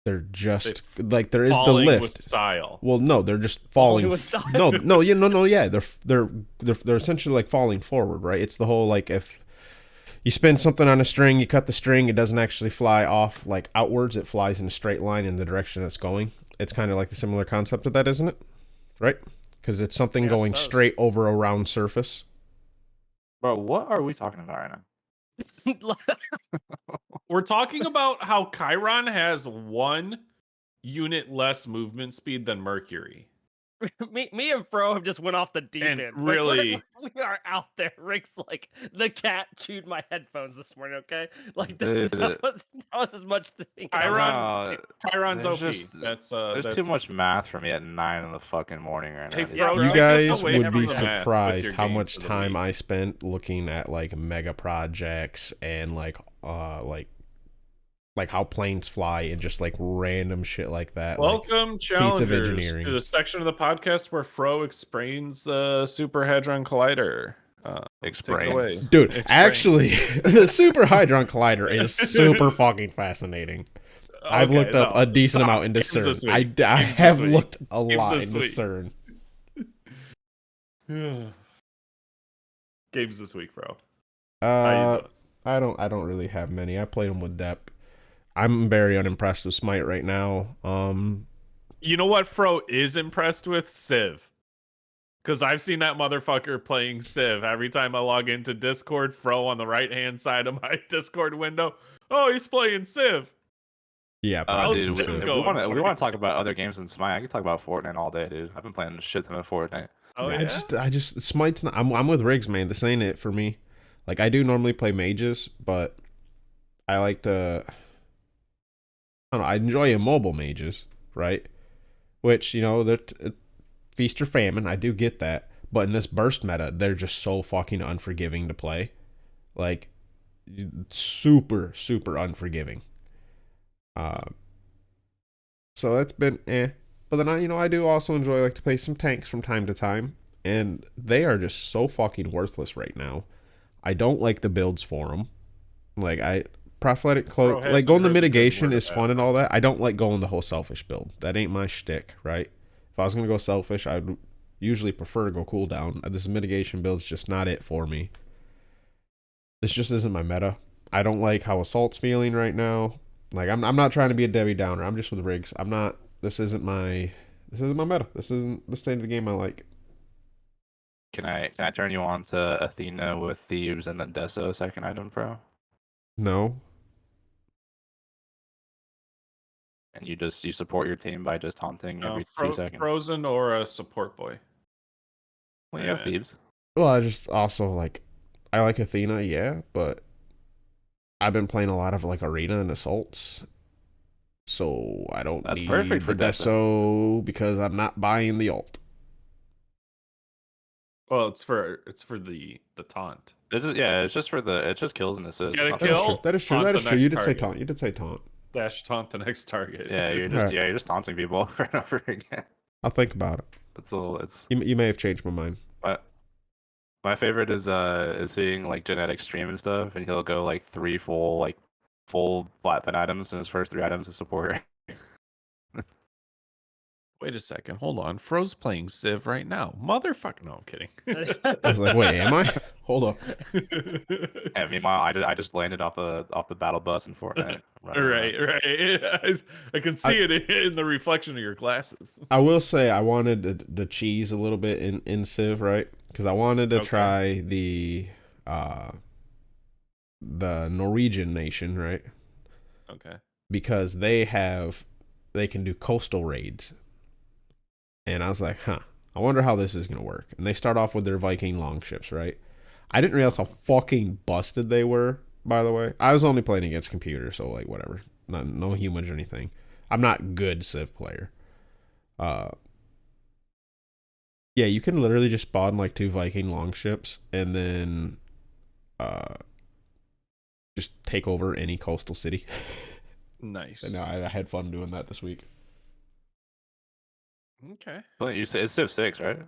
They're just like there is the Falling lift. with style. Well, no, they're just falling. with style. Yeah, they're essentially like falling forward, right? It's the whole like if you spin something on a string, you cut the string, it doesn't actually fly off like outwards. It flies in a straight line in the direction it's going. It's kind of like the similar concept of that, isn't it? Right? Because it's something going straight over a round surface. Bro, what are we talking about right now? We're talking about how Chiron has 1 unit less movement speed than Mercury. me and Fro have just went off the deep And end. really, we are out there. Rick's like the cat chewed my headphones this morning. Okay, like Dude, that was as much thing. Chiron's OP. There's That's too much math for me at 9 in the fucking morning right now. Hey, dude. Fro, You take us guys away would be from the math with surprised your how games much of the time week. I spent looking at like mega projects and like how planes fly and just like random shit like that. Welcome, feats challengers, of engineering. to the section of the podcast where Fro explains the Super Hadron Collider. Take it away. Dude, Explain. actually, the Super Hadron Collider is super fucking fascinating. I've looked up a decent amount into CERN. I have looked a lot into CERN. Games this week, Fro. I don't really have many. I played them with Depp. I'm very unimpressed with Smite right now. You know what Fro is impressed with? Civ. Because I've seen that motherfucker playing Civ. Every time I log into Discord, Fro on the right-hand side of my Discord window. Oh, he's playing Civ. Yeah, dude, we want to talk about other games than Smite. I can talk about Fortnite all day, dude. I've been playing a shit ton of Fortnite. Oh, yeah? I just Smite's not. I'm with Riggs, man. This ain't it for me. Like I do normally play mages, but I like to. I don't know. I enjoy immobile mages, right? Which they're feast or famine. I do get that, but in this burst meta, they're just so fucking unforgiving to play, like super unforgiving. So that's been But then I do also enjoy like to play some tanks from time to time, and they are just so fucking worthless right now. I don't like the builds for them. Like Prophetic Cloak, like going the mitigation is fun and all that. I don't like going the whole selfish build. That ain't my shtick, right? If I was gonna go selfish, I'd usually prefer to go cooldown. This mitigation build's just not it for me. This just isn't my meta. I don't like how Assault's feeling right now. Like I'm not trying to be a Debbie Downer. I'm just with Riggs. I'm not. This isn't my meta. This isn't the state of the game I like. Can I turn you on to Athena with Thieves and then Deso second item, Pro? No. And you support your team by just taunting every 2 seconds. Frozen or a support boy? Well, you have Thieves. Well, I just also like I like Athena, yeah, but I've been playing a lot of like Arena and Assaults, so I don't need the Deso because I'm not buying the ult. Well, it's for the taunt. It's just kills and assists. Get a kill. That is true. You did say taunt. You did say taunt. Dash taunt the next target. Yeah, you're just taunting people over and over again. I'll think about it. You may have changed my mind. But my favorite is seeing like genetic stream and stuff, and he'll go like 3 full weapon items, and his first 3 items is support. Wait a second. Hold on. Fro's playing Civ right now. Motherfucker. No, I'm kidding. I was like, wait, am I? Hold up. Yeah, meanwhile, I just landed off the battle bus in Fortnite. Right. I can see it in the reflection of your glasses. I will say I wanted the cheese a little bit in Civ, right? Because I wanted to try the Norwegian nation, right? Okay. Because they can do coastal raids. And I was like, I wonder how this is going to work. And they start off with their Viking longships, right? I didn't realize how fucking busted they were, by the way. I was only playing against computers, so like whatever. No humans or anything. I'm not good Civ player. Yeah, you can literally just spawn like 2 Viking longships and then just take over any coastal city. Nice. And I had fun doing that this week. Okay. Well, you say it's Civ 6, right?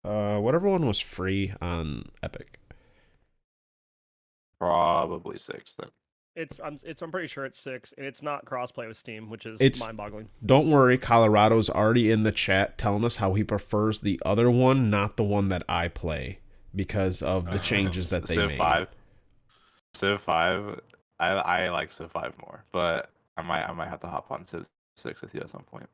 Whatever one was free on Epic. Probably 6 then. I'm pretty sure it's 6, and it's not crossplay with Steam, which is mind-boggling. Don't worry, Colorado's already in the chat telling us how he prefers the other one, not the one that I play, because of the changes that they Civ made. 5. Civ 5. I like Civ 5 more, but I might have to hop on Civ 6 with you at some point.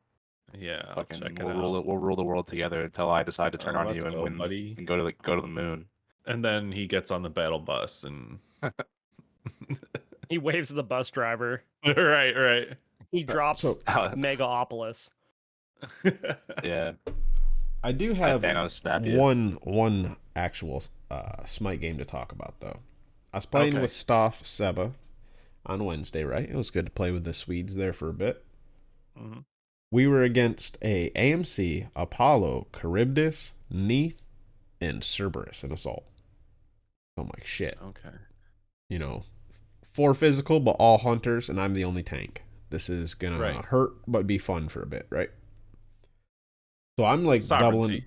Yeah, I'll check it out. We'll rule the world together until I decide to turn on you and go, win, buddy. and go to the moon. And then he gets on the battle bus and he waves the bus driver. right. He drops Megaopolis. Yeah. I do have one actual Smite game to talk about, though. I was playing with Stoff Seba on Wednesday, right? It was good to play with the Swedes there for a bit. Mm-hmm. We were against a AMC, Apollo, Charybdis, Neath, and Cerberus in Assault. I'm like, shit. Okay. 4 physical, but all hunters, and I'm the only tank. This is gonna hurt, but be fun for a bit, right? So I'm like doubling.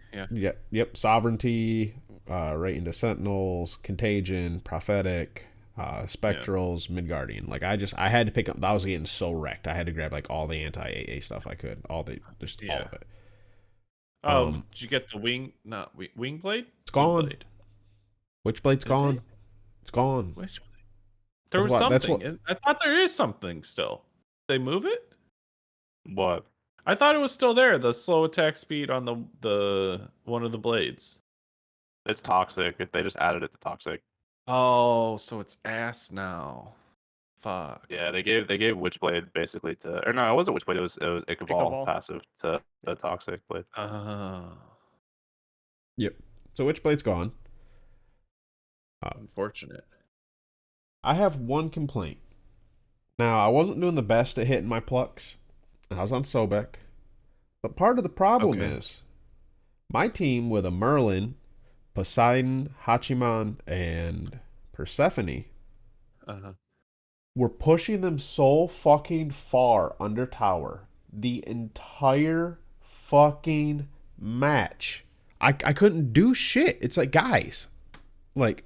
Yep. Sovereignty, right into Sentinels, Contagion, Prophetic, Spectrals, Midgardian. Like I had to pick up. I was getting so wrecked. I had to grab like all the anti-AA stuff I could. All of it. Did you get the wing? Not wing blade. It's gone. Witchblade's gone. It? It's gone. Witchblade. There was something. I thought there is something still. They move it? What? I thought it was still there. The slow attack speed on the one of the blades. It's toxic. They just added it to toxic. Oh, so it's ass now. Fuck. Yeah, they gave Witchblade basically to, or no, it wasn't Witchblade. It was Ichabal passive to the toxic blade. Yep. So Witchblade's gone. Unfortunate. I have one complaint. Now, I wasn't doing the best at hitting my plucks. I was on Sobek. But part of the problem is my team with a Merlin, Poseidon, Hachiman, and Persephone were pushing them so fucking far under tower the entire fucking match. I couldn't do shit. It's like, guys, like,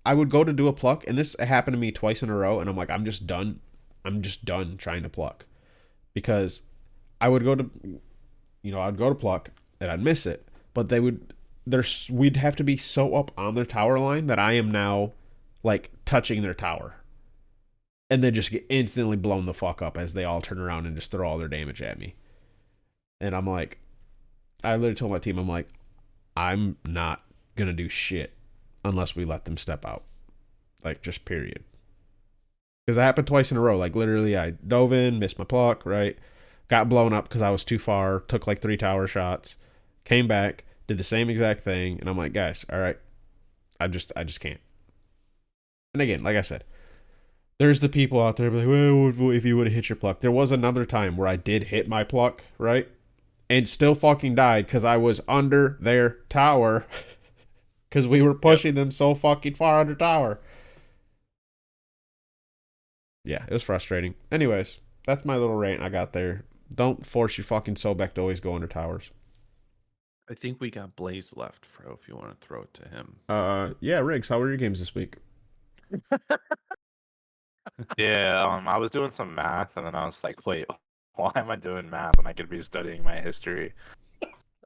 I would go to do a pluck, and this happened to me twice in a row, and I'm like, I'm just done. I'm just done trying to pluck. Because I would go to, I'd go to pluck, and I'd miss it. But we'd have to be so up on their tower line that I am now, like, touching their tower. And then just get instantly blown the fuck up as they all turn around and just throw all their damage at me. And I'm like, I literally told my team, I'm like, I'm not going to do shit unless we let them step out. Like, just period. Because it happened twice in a row. Like, literally, I dove in, missed my pluck, right? Got blown up because I was too far, took like 3 tower shots, came back, did the same exact thing, and I'm like, guys, all right, I just can't. And again, like I said, there's the people out there like, well, if you would have hit your pluck. There was another time where I did hit my pluck, right? And still fucking died because I was under their tower because we were pushing them so fucking far under tower. Yeah, it was frustrating. Anyways, that's my little rant I got there. Don't force your fucking Sobek to always go under towers. I think we got Blaze left, Fro, if you want to throw it to him. Yeah, Riggs, how were your games this week? Yeah, I was doing some math, and then I was like, wait, why am I doing math when I could be studying my history?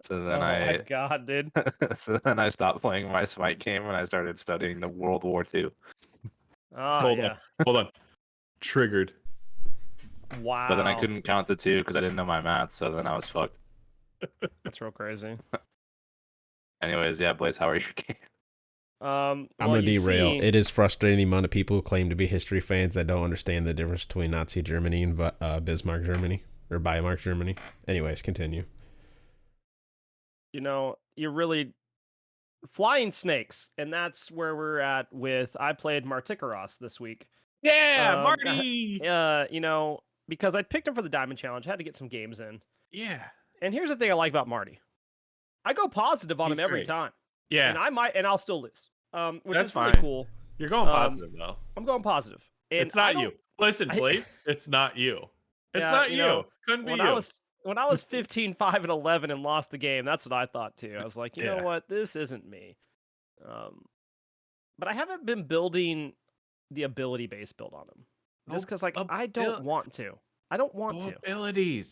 So then my God, dude. So then I stopped playing my Smite game, and I started studying the World War II. Hold on. Triggered. Wow. But then I couldn't count the 2 because I didn't know my math, so then I was fucked. That's real crazy. Anyways, yeah, Blaze, how are your game? I'm gonna derail. It is frustrating the amount of people who claim to be history fans that don't understand the difference between Nazi Germany and Bismarck Germany or Bismarck Germany. Anyways, continue. You're really flying snakes, and that's where we're at with. I played Martikaros this week. Yeah, Marty. Because I picked him for the Diamond Challenge, I had to get some games in. Yeah. And here's the thing I like about Marty. I go positive on him every time. Yeah. And I'll still lose. Which That's is really fine. cool. You're going positive though. I'm going positive. And it's not you. Listen, please. It's not you. It's not you. Couldn't be you. when I was 15, 5, and 11 and lost the game, that's what I thought too. I was like, you know what? This isn't me. But I haven't been building the ability-based build on him. Just because, like, I don't want to. I don't want to.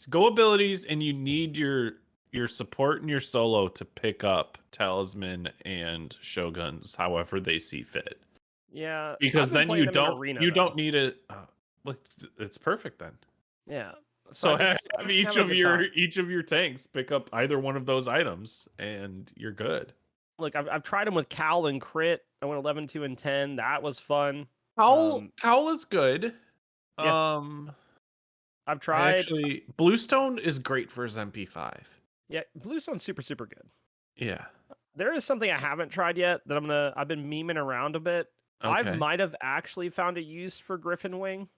Go abilities, and you need your support and your solo to pick up talisman and shoguns however they see fit. Yeah, because then you don't need it. It's perfect then. Yeah. So have each of your tanks pick up either one of those items, and you're good. Look, I've tried them with Cowl and Crit. I went 11, 2, and 10. That was fun. Cowl is good. Yeah. I've tried. Bluestone is great for his MP5. Yeah, Bluestone's super, super good. Yeah. There is something I haven't tried yet that I've been memeing around a bit. Okay. I might have actually found a use for Griffin Wing.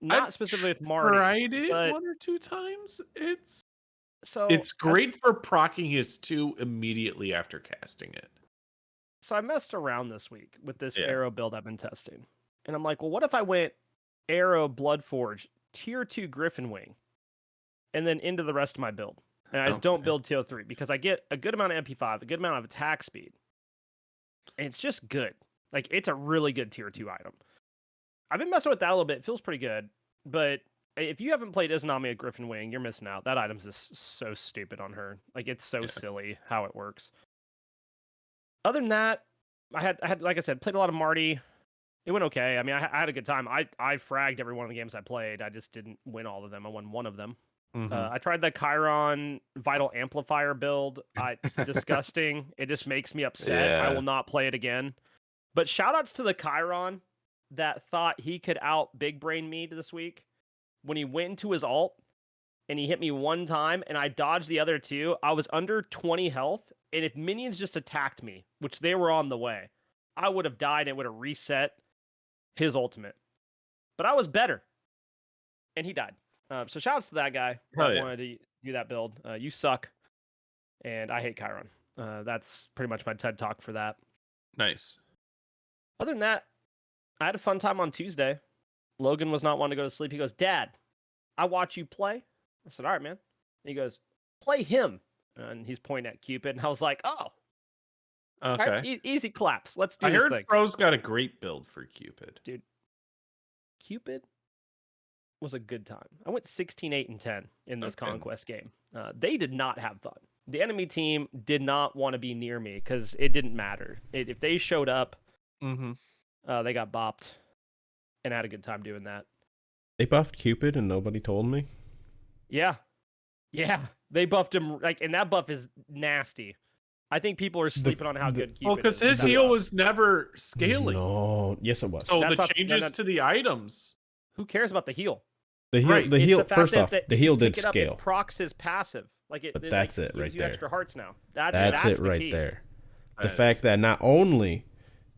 Not specifically with Marty. Tried it 1 or 2 times. It's great for proccing his 2 immediately after casting it. So I messed around this week with this arrow build I've been testing. And I'm like, well, what if I went arrow Bloodforge, tier 2 Griffin Wing, and then into the rest of my build? And I just don't build TO3 because I get a good amount of MP5, a good amount of attack speed. And it's just good. Like, it's a really good tier 2 item. I've been messing with that a little bit. It feels pretty good. But if you haven't played Izanami at Griffin Wing, you're missing out. That item's just so stupid on her. Like, it's so silly how it works. Other than that, I had like I said, played a lot of Marty. It went okay. I mean, I had a good time. I fragged every one of the games I played. I just didn't win all of them. I won one of them. I tried the Chiron Vital Amplifier build. Disgusting. It just makes me upset. I will not play it again. But shoutouts to the Chiron that thought he could out big brain me this week when he went into his ult and he hit me one time and I dodged the other 2. I was under 20 health, and if minions just attacked me, which they were on the way, I would have died and it would have reset his ultimate. But I was better, and he died. So shoutouts to that guy that wanted to do that build. You suck, and I hate Chiron. That's pretty much my TED Talk for that. Nice. Other than that, I had a fun time on Tuesday. Logan was not wanting to go to sleep. He goes, Dad, I watch you play. I said, all right, man. And he goes, play him. And he's pointing at Cupid. And I was like, oh. Okay. Right, easy claps. Let's do this thing. I heard Fro's got a great build for Cupid. Dude, Cupid was a good time. I went 16, 8, and 10 in this Conquest game. They did not have fun. The enemy team did not want to be near me because it didn't matter. If they showed up, they got bopped and had a good time doing that. They buffed Cupid and nobody told me? Yeah. They buffed him, and that buff is nasty. I think people are sleeping on how good Cupid is. Well, because his heal was never scaling. No. Yes, it was. So the changes to the items. Who cares about the heal? The heal. First off, the heal did scale. It procs his passive. But that's it right there. Gives you extra hearts now. That's it right there. The fact that not only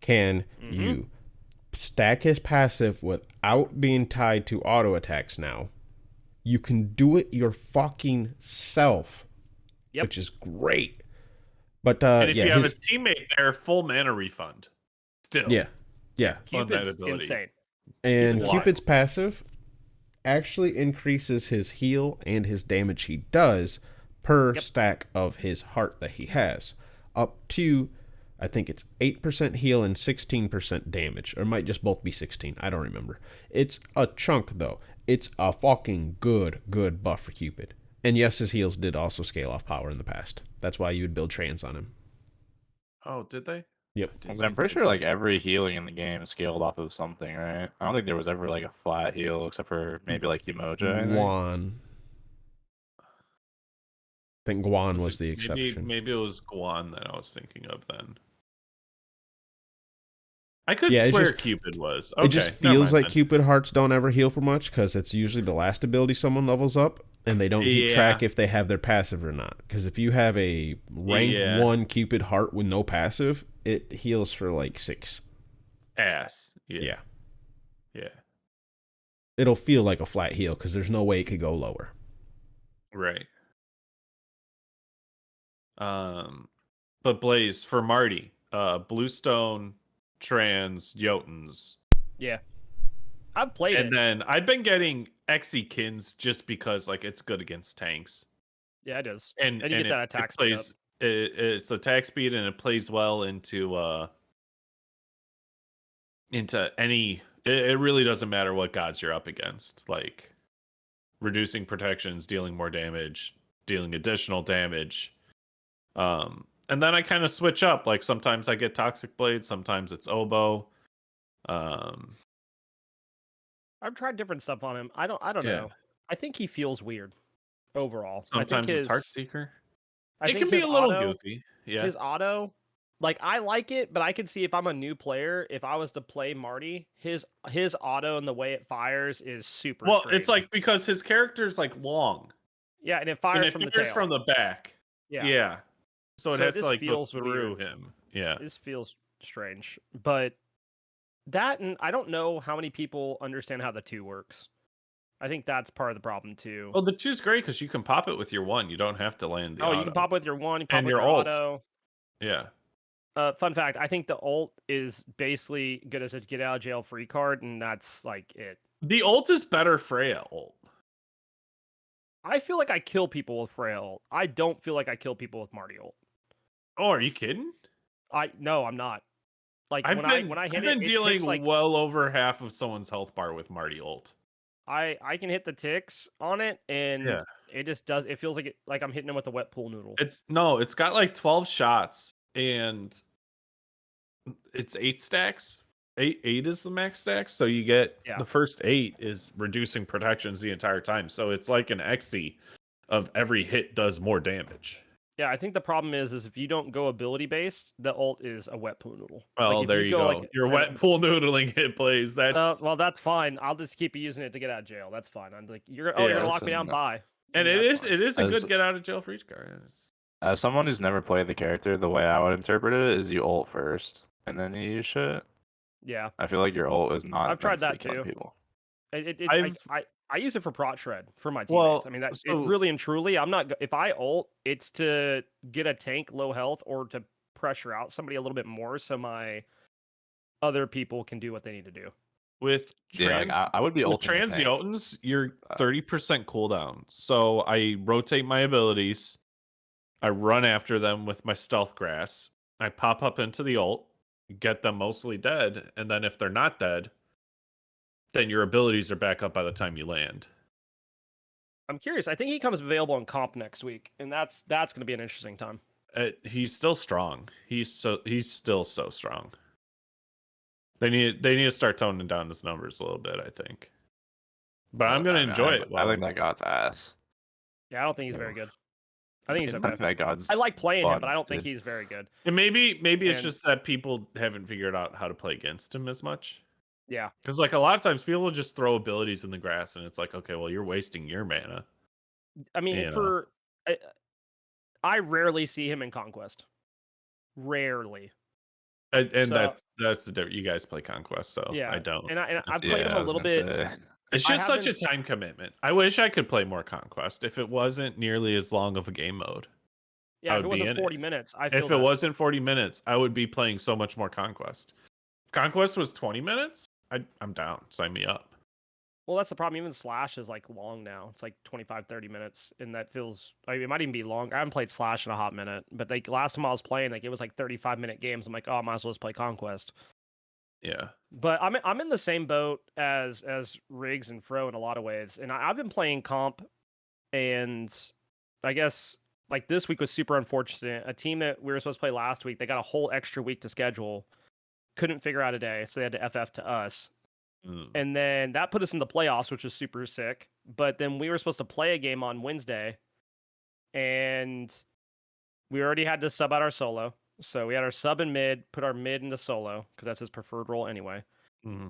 can you stack his passive without being tied to auto attacks now, you can do it your fucking self, which is great. But and if you have a teammate there, full mana refund. Still, Cupid's insane. And Cupid's passive actually increases his heal and his damage he does per stack of his heart that he has, up to, I think it's 8% heal and 16% damage, or it might just both be 16. I don't remember. It's a chunk though. It's a fucking good buff for Cupid. And yes, his heals did also scale off power in the past. That's why you would build trans on him. Oh, did they? Yep. I'm pretty sure like every healing in the game is scaled off of something, right? I don't think there was ever like a flat heal except for maybe like Umoja. Guan. I think Guan was the exception. Maybe it was Guan that I was thinking of then. I could swear Cupid was. Okay, it just feels like Cupid hearts don't ever heal for much because it's usually the last ability someone levels up, and they don't keep track if they have their passive or not. Because if you have a rank 1 Cupid heart with no passive, it heals for like 6. Ass. Yeah. It'll feel like a flat heal because there's no way it could go lower. Right. But Blaze, for Marty, Bluestone, Trans, Jotuns. Yeah. I've played and it. then I've been getting Exy Kins just because like it's good against tanks. Yeah, it is. And you get that attack speed up. It's attack speed and it plays well into any. It really doesn't matter what gods you're up against. Like reducing protections, dealing more damage, dealing additional damage. And then I kind of switch up. Like sometimes I get Toxic Blade, sometimes it's Oboe. I've tried different stuff on him. I don't Yeah. know. I think he feels weird overall. Sometimes it's Heartseeker. It can be a little goofy. Yeah. His auto, like I like it, but I can see if I'm a new player, if I was to play Marty, his auto and the way it fires is super strange. It's like because his character's like long. Yeah, and it fires from the tail. from the back. Yeah. So it has to like go through him. Yeah. This feels strange. But that, and I don't know how many people understand how the 2 works. I think that's part of the problem too. Well, the 2's great because you can pop it with your 1. You don't have to land the auto. You can pop with your 1, you pop and with your auto. Yeah. Fun fact, I think the ult is basically good as a get out of jail free card, and that's like it. The ult is better Freya ult. I feel like I kill people with Freya ult. I don't feel like I kill people with Marty ult. Oh, are you kidding? No, I'm not. Like when I hit I've been it dealing takes like well over half of someone's health bar with Marty ult. I can hit the ticks on it, and it just does. It feels like I'm hitting them with a wet pool noodle. It's got like 12 shots, and it's 8 stacks. 8 is the max stacks, so you get the first 8 is reducing protections the entire time. So it's like an Xe of every hit does more damage. Yeah, I think the problem is if you don't go ability based, the ult is a wet pool noodle. Well, there you go. Like, you're wet pool noodling hit plays. That's well, that's fine. I'll just keep using it to get out of jail. That's fine. I'm like, you're gonna lock me down. Bye. And it is a good get out of jail free card. As someone who's never played the character, the way I would interpret it is you ult first and then you use shit. Yeah, I feel like your ult is not. I've tried that too. People. I use it for prot shred for my teammates. I mean, it really and truly, I'm not. If I ult, it's to get a tank low health or to pressure out somebody a little bit more, so my other people can do what they need to do. With I would be with Transjotans, you're 30% cooldown. So I rotate my abilities. I run after them with my stealth grass. I pop up into the ult, get them mostly dead, and then if they're not dead, then your abilities are back up by the time you land. I'm curious. I think he comes available on comp next week, and that's going to be an interesting time. He's still strong. He's still so strong. They need to start toning down his numbers a little bit, I think. But I'm gonna enjoy it. I think that god's ass. Yeah, I don't think he's very good. I think he's okay. That god's I like playing him, but I don't think he's very good. And maybe it's just that people haven't figured out how to play against him as much. Yeah, because like a lot of times people will just throw abilities in the grass, and it's like, okay, well, you're wasting your mana. I mean, I rarely see him in Conquest. Rarely. And that's the difference. You guys play Conquest, so yeah, I don't. And I've played him a little bit. It's just such a time commitment. I wish I could play more Conquest if it wasn't nearly as long of a game mode. Yeah, if it wasn't 40 minutes, if it wasn't 40 minutes, I would be playing so much more Conquest. If Conquest was 20 minutes, I'm down. Sign me up. Well, that's the problem. Even Slash is like long now. It's like 25, 30 minutes, and that feels. I mean, it might even be long. I haven't played Slash in a hot minute, but like last time I was playing, like it was like 35-minute games. I'm like, oh, I might as well just play Conquest. Yeah, but I'm in the same boat as Riggs and Fro in a lot of ways, and I've been playing comp, and I guess like this week was super unfortunate. A team that we were supposed to play last week, they got a whole extra week to schedule, couldn't figure out a day, so they had to FF to us. And then that put us in the playoffs, which was super sick. But then we were supposed to play a game on Wednesday, and we already had to sub out our solo. So we had our sub in mid, put our mid into solo, because that's his preferred role anyway. Mm-hmm.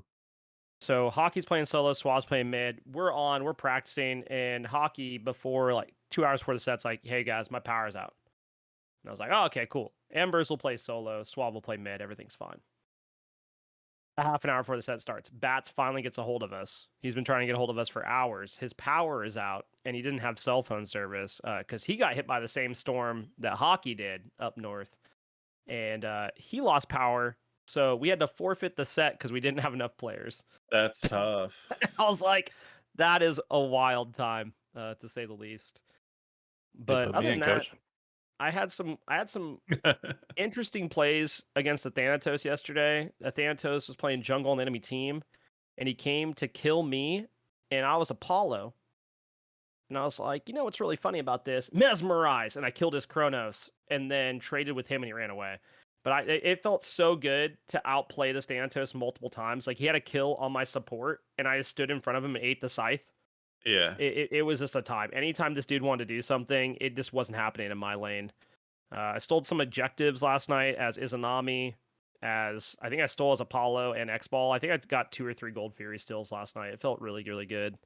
So Hockey's playing solo, Swab's playing mid. We're practicing, and Hockey, before like 2 hours before the set's like, hey guys, my power's out. And I was like, oh, okay, cool. Embers will play solo, Swab will play mid, everything's fine. A half an hour before the set starts, Bats finally gets a hold of us. He's been trying to get a hold of us for hours. His power is out, and he didn't have cell phone service because he got hit by the same storm that Hockey did up north. And he lost power So we had to forfeit the set because we didn't have enough players. That's tough. I was like, that is a wild time, to say the least. But other than that, coach. I had some interesting plays against the Thanatos yesterday. The Thanatos was playing jungle on the enemy team, and he came to kill me, and I was Apollo. And I was like, you know what's really funny about this? Mesmerize! And I killed his Chronos, and then traded with him, and he ran away. But it felt so good to outplay this Thanatos multiple times. Like, he had a kill on my support, and I just stood in front of him and ate the scythe. Yeah. It was just a time. Anytime this dude wanted to do something, it just wasn't happening in my lane. I stole some objectives last night as Izanami, I think I stole as Apollo and X-Ball. I think I got 2 or 3 Gold Fury stills last night. It felt really, really good.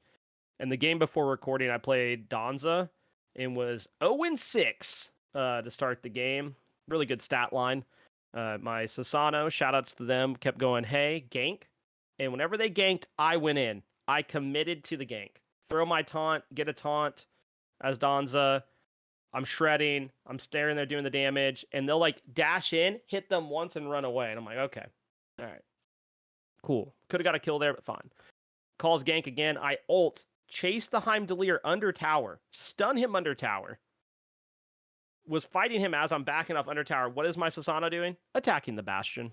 And the game before recording, I played Donza and was 0-6 to start the game. Really good stat line. My Sasano, shoutouts to them, kept going, hey, gank. And whenever they ganked, I went in. I committed to the gank. Throw my taunt, get a taunt as Donza. I'm shredding. I'm staring there doing the damage. And they'll like dash in, hit them once, and run away. And I'm like, okay. All right. Cool. Could have got a kill there, but fine. Calls gank again. I ult. Chase the Heimdallr under tower. Stun him under tower. Was fighting him as I'm backing off under tower. What is my Sasana doing? Attacking the Bastion.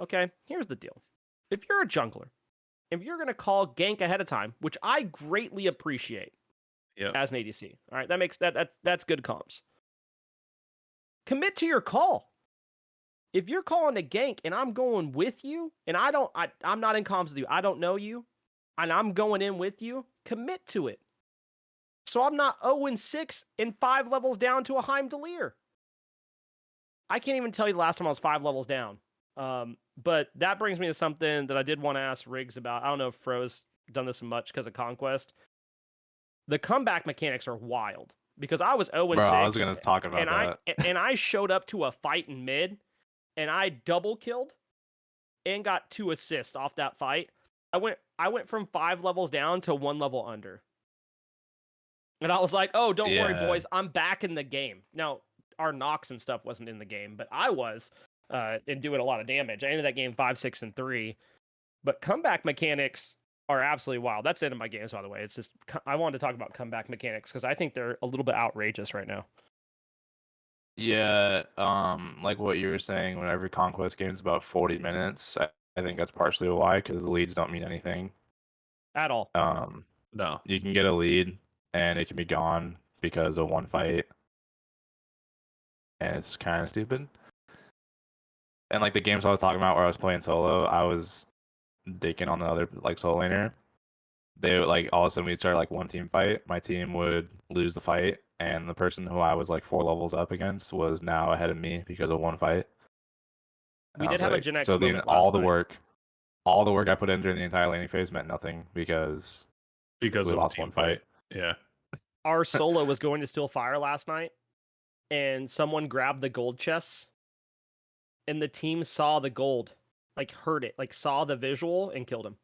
Okay, here's the deal. If you're a jungler, if you're going to call gank ahead of time, which I greatly appreciate as an ADC, all right, that's good comms. Commit to your call. If you're calling a gank and I'm going with you, and I'm not in comms with you, I don't know you, and I'm going in with you, commit to it. So I'm not 0-6 and 5 levels down to a Heimdallr. I can't even tell you the last time I was 5 levels down. But that brings me to something that I did want to ask Riggs about. I don't know if Fro's done this much because of Conquest. The comeback mechanics are wild. Because I was 0-6. Bro, I was going to talk about that. And I showed up to a fight in mid, and I double killed and got 2 assists off that fight. I went from 5 levels down to 1 level under. And I was like, oh, don't worry, boys. I'm back in the game. Now, our Nox and stuff wasn't in the game, but I was and doing a lot of damage. I ended that game 5, 6, and 3. But comeback mechanics are absolutely wild. That's the end of my games, by the way. It's just I wanted to talk about comeback mechanics because I think they're a little bit outrageous right now. Yeah, like what you were saying, when every Conquest game is about 40 minutes, I think that's partially why, because the leads don't mean anything. At all. No. You can get a lead, and it can be gone because of one fight. And it's kind of stupid. And like the games I was talking about where I was playing solo, I was digging on the other like solo laner. They would, like, all of a sudden we'd start like one team fight. My team would lose the fight, and the person who I was like 4 levels up against was now ahead of me because of one fight. We did have a Gen X so moment all last the night. all the work I put in during the entire laning phase meant nothing because we lost one fight. Yeah. Our solo was going to steal fire last night, and someone grabbed the gold chests, and the team saw the gold, like heard it, like saw the visual and killed him.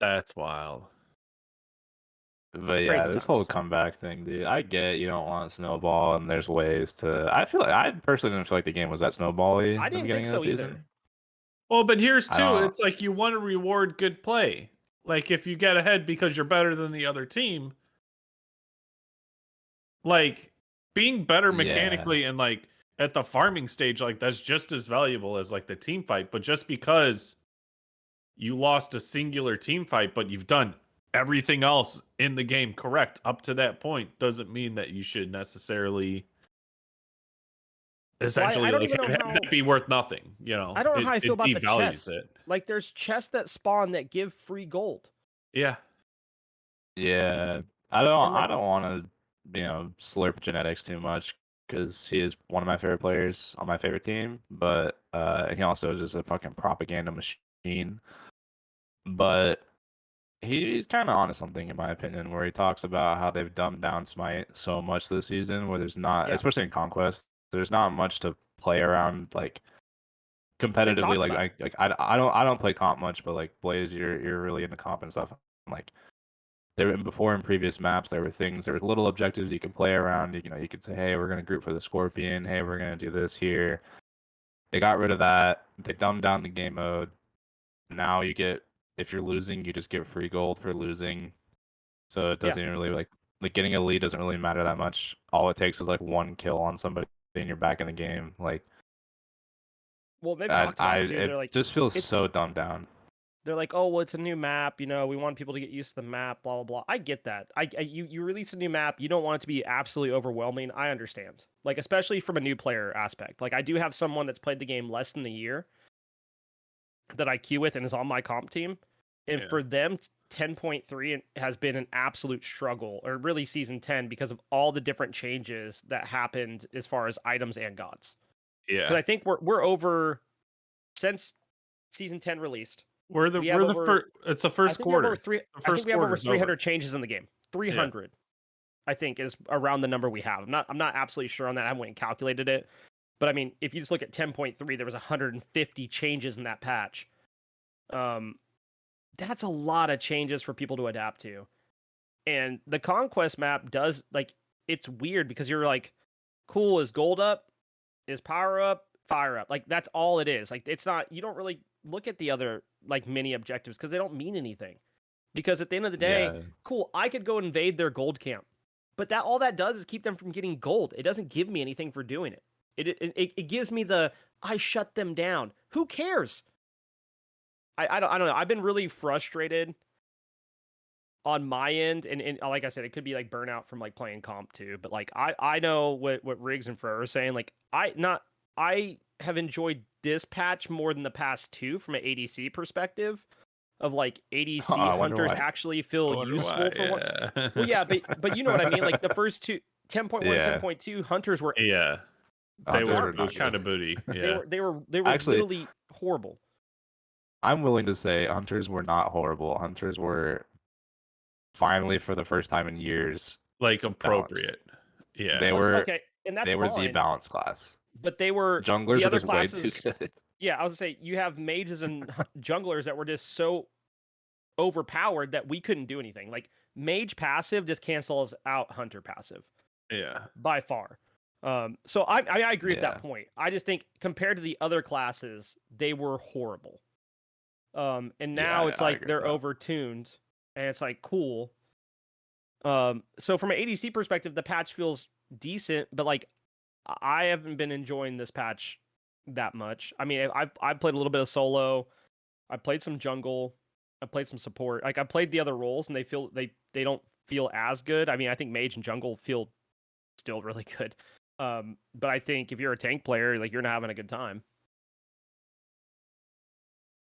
That's wild. But yeah, this whole comeback thing, dude. I get you don't want snowball, and there's ways to. I personally didn't feel like the game was that snowbally. I didn't think so either. Well, but here's two. It's like you want to reward good play. Like if you get ahead because you're better than the other team, like being better mechanically and like at the farming stage, like that's just as valuable as like the team fight. But just because you lost a singular team fight, but you've done everything else in the game correct up to that point, doesn't mean that you should necessarily essentially I don't even know how that'd be worth nothing. You know, I don't know how I feel about the chests. It. Like there's chests that spawn that give free gold. Yeah. Yeah. I don't want to, slurp genetics too much because he is one of my favorite players on my favorite team, but he also is just a fucking propaganda machine. But he's kind of onto something, in my opinion, where he talks about how they've dumbed down Smite so much this season, where there's not, especially in Conquest, there's not much to play around, like competitively. Like I don't play comp much, but like Blaze, you're really into comp and stuff. I'm like, before in previous maps, there were little objectives you could play around. You could say, hey, we're gonna group for the scorpion. Hey, we're gonna do this here. They got rid of that. They dumbed down the game mode. Now if you're losing, you just get free gold for losing. So it doesn't even really like getting a lead doesn't really matter that much. All it takes is like one kill on somebody and you're back in the game. Like, well, they've talked about it too. it They're like, just feels so dumbed down. They're like, oh, well, it's a new map. You know, we want people to get used to the map. Blah blah blah. I get that. You release a new map. You don't want it to be absolutely overwhelming. I understand. Like, especially from a new player aspect. Like, I do have someone that's played the game less than a year that I queue with and is on my comp team, and for them, 10.3 has been an absolute struggle, or really season 10, because of all the different changes that happened as far as items and gods. Yeah, because I think we're over since season 10 released. It's the first quarter. I think we have over 300 changes in the game. 300, I think, is around the number we have. I'm not absolutely sure on that. I haven't went and calculated it, but I mean, if you just look at 10.3, there was 150 changes in that patch. That's a lot of changes for people to adapt to. And the conquest map does, like, it's weird because you're like, cool, is gold up, is power up, fire up. Like, that's all it is. Like, it's not, you don't really look at the other like mini objectives because they don't mean anything. Because at the end of the day, cool, I could go invade their gold camp, but that all that does is keep them from getting gold. It doesn't give me anything for doing it. It gives me the I shut them down. Who cares? I don't know. I've been really frustrated on my end, and like I said, it could be like burnout from like playing comp too. But like I know what Riggs and Fro are saying. Like I have enjoyed this patch more than the past two from an ADC perspective. Of like ADC hunters actually feel useful for once. Well, yeah, but you know what I mean. Like the first two, 10.1, 10.2 hunters were they were kind of booty. Yeah, they were actually literally horrible. I'm willing to say hunters were not horrible. Hunters were finally, for the first time in years, like appropriate. Balanced. Yeah, they were okay, and that's they were the balanced class. But they were junglers the other were just way too good. Yeah, I was gonna say you have mages and junglers that were just so overpowered that we couldn't do anything. Like mage passive just cancels out hunter passive. Yeah, by far. So I agree with that point. I just think compared to the other classes, they were horrible. And now it's like they're overtuned, and it's like cool. So from an ADC perspective, the patch feels decent, but like I haven't been enjoying this patch that much. I mean, I've played a little bit of solo. I played some jungle. I played some support. Like I played the other roles, and they don't feel as good. I mean, I think mage and jungle feel still really good. But I think if you're a tank player, like you're not having a good time.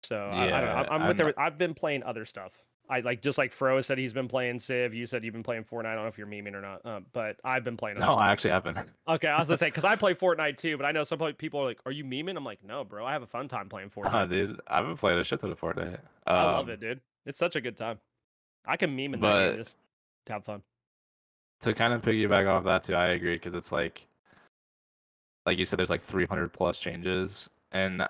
So I don't know. I've been playing other stuff. I like just like Fro said he's been playing Civ. You said you've been playing Fortnite. I don't know if you're memeing or not. But I've been playing. No, I actually haven't. Okay, I was gonna say because I play Fortnite too, but I know some people are like, "Are you memeing?" I'm like, "No, bro. I have a fun time playing Fortnite." Dude, I've been playing a shit ton of Fortnite. I love it, dude. It's such a good time. I can meme in that game just to have fun. To kind of piggyback off that too, I agree because it's like you said, there's like 300 plus changes, and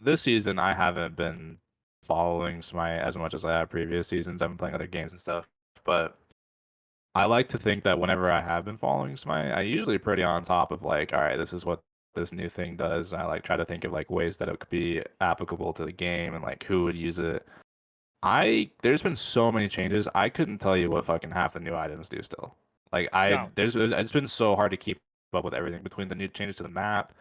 this season I haven't been following Smite as much as I have previous seasons. I've been playing other games and stuff, but I like to think that whenever I have been following Smite, I usually pretty on top of like, all right, this is what this new thing does. I like try to think of like ways that it could be applicable to the game and like who would use it. There's been so many changes. I couldn't tell you what fucking half the new items do still. Like it's been so hard to keep up with everything between the new changes to the map,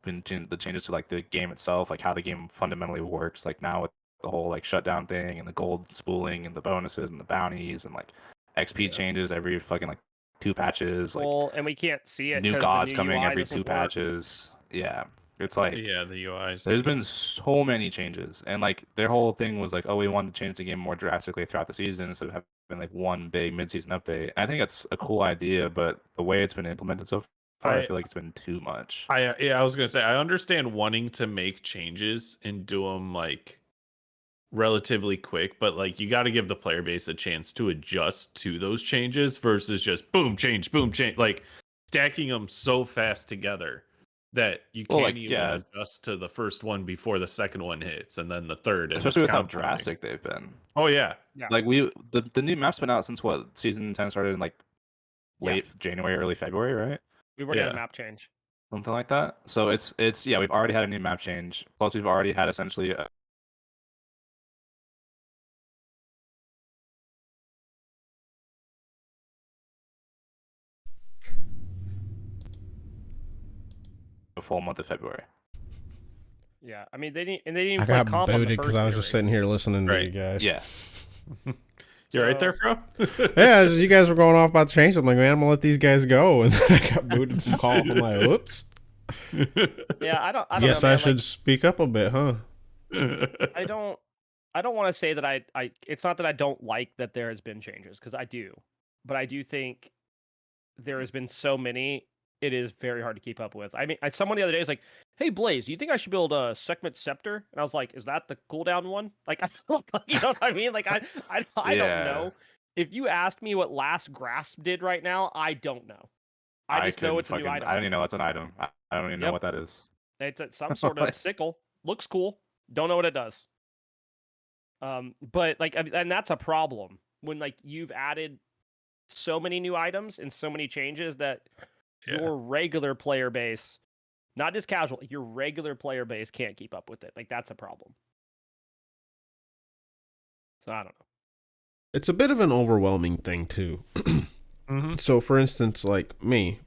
the changes to like the game itself, like how the game fundamentally works. Like now with the whole like shutdown thing and the gold spooling and the bonuses and the bounties and like XP changes every fucking like 2 patches. Well, and we can't see it. New gods coming every 2 patches. Yeah. It's like the UIs. There's been so many changes, and like their whole thing was like, oh, we wanted to change the game more drastically throughout the season instead of having like one big mid-season update. I think it's a cool idea, but the way it's been implemented so far, I feel like it's been too much. I was gonna say I understand wanting to make changes and do them like relatively quick, but like you got to give the player base a chance to adjust to those changes versus just boom change, like stacking them so fast together that you can't even adjust to the first one before the second one hits, and then the third, and especially with how compounding. drastic they've been. Oh yeah. Like the new map's been out since what, season 10 started in like late January, early February, right? We already had a map change. Something like that. So it's we've already had a new map change. Plus we've already had essentially a full month of February. Yeah, I mean they didn't even I play got comp on the booted because first I was just sitting here listening to you guys. Yeah. You're right there, bro. Yeah, as you guys were going off about the change, I'm like, man, I'm gonna let these guys go, and then I got booted from call. I'm like, whoops. Yeah, I don't Guess know, I man. should speak up a bit, huh? I don't want to say that I it's not that I don't like that there has been changes, because I do, but I do think there has been so many, it is very hard to keep up with. I mean, someone the other day was like, "Hey Blaze, do you think I should build a Sekhmet Scepter?" And I was like, "Is that the cooldown one?" Like, you know what I mean? Like, I don't know. If you asked me what Last Grasp did right now, I don't know. I just know it's a new item. I don't even know it's an item. I don't even know what that is. It's some sort of sickle. Looks cool. Don't know what it does. But like, and that's a problem when like you've added so many new items and so many changes that your regular player base, not just casual, your regular player base can't keep up with it. Like, that's a problem. So I don't know. It's a bit of an overwhelming thing too. So for instance, like me,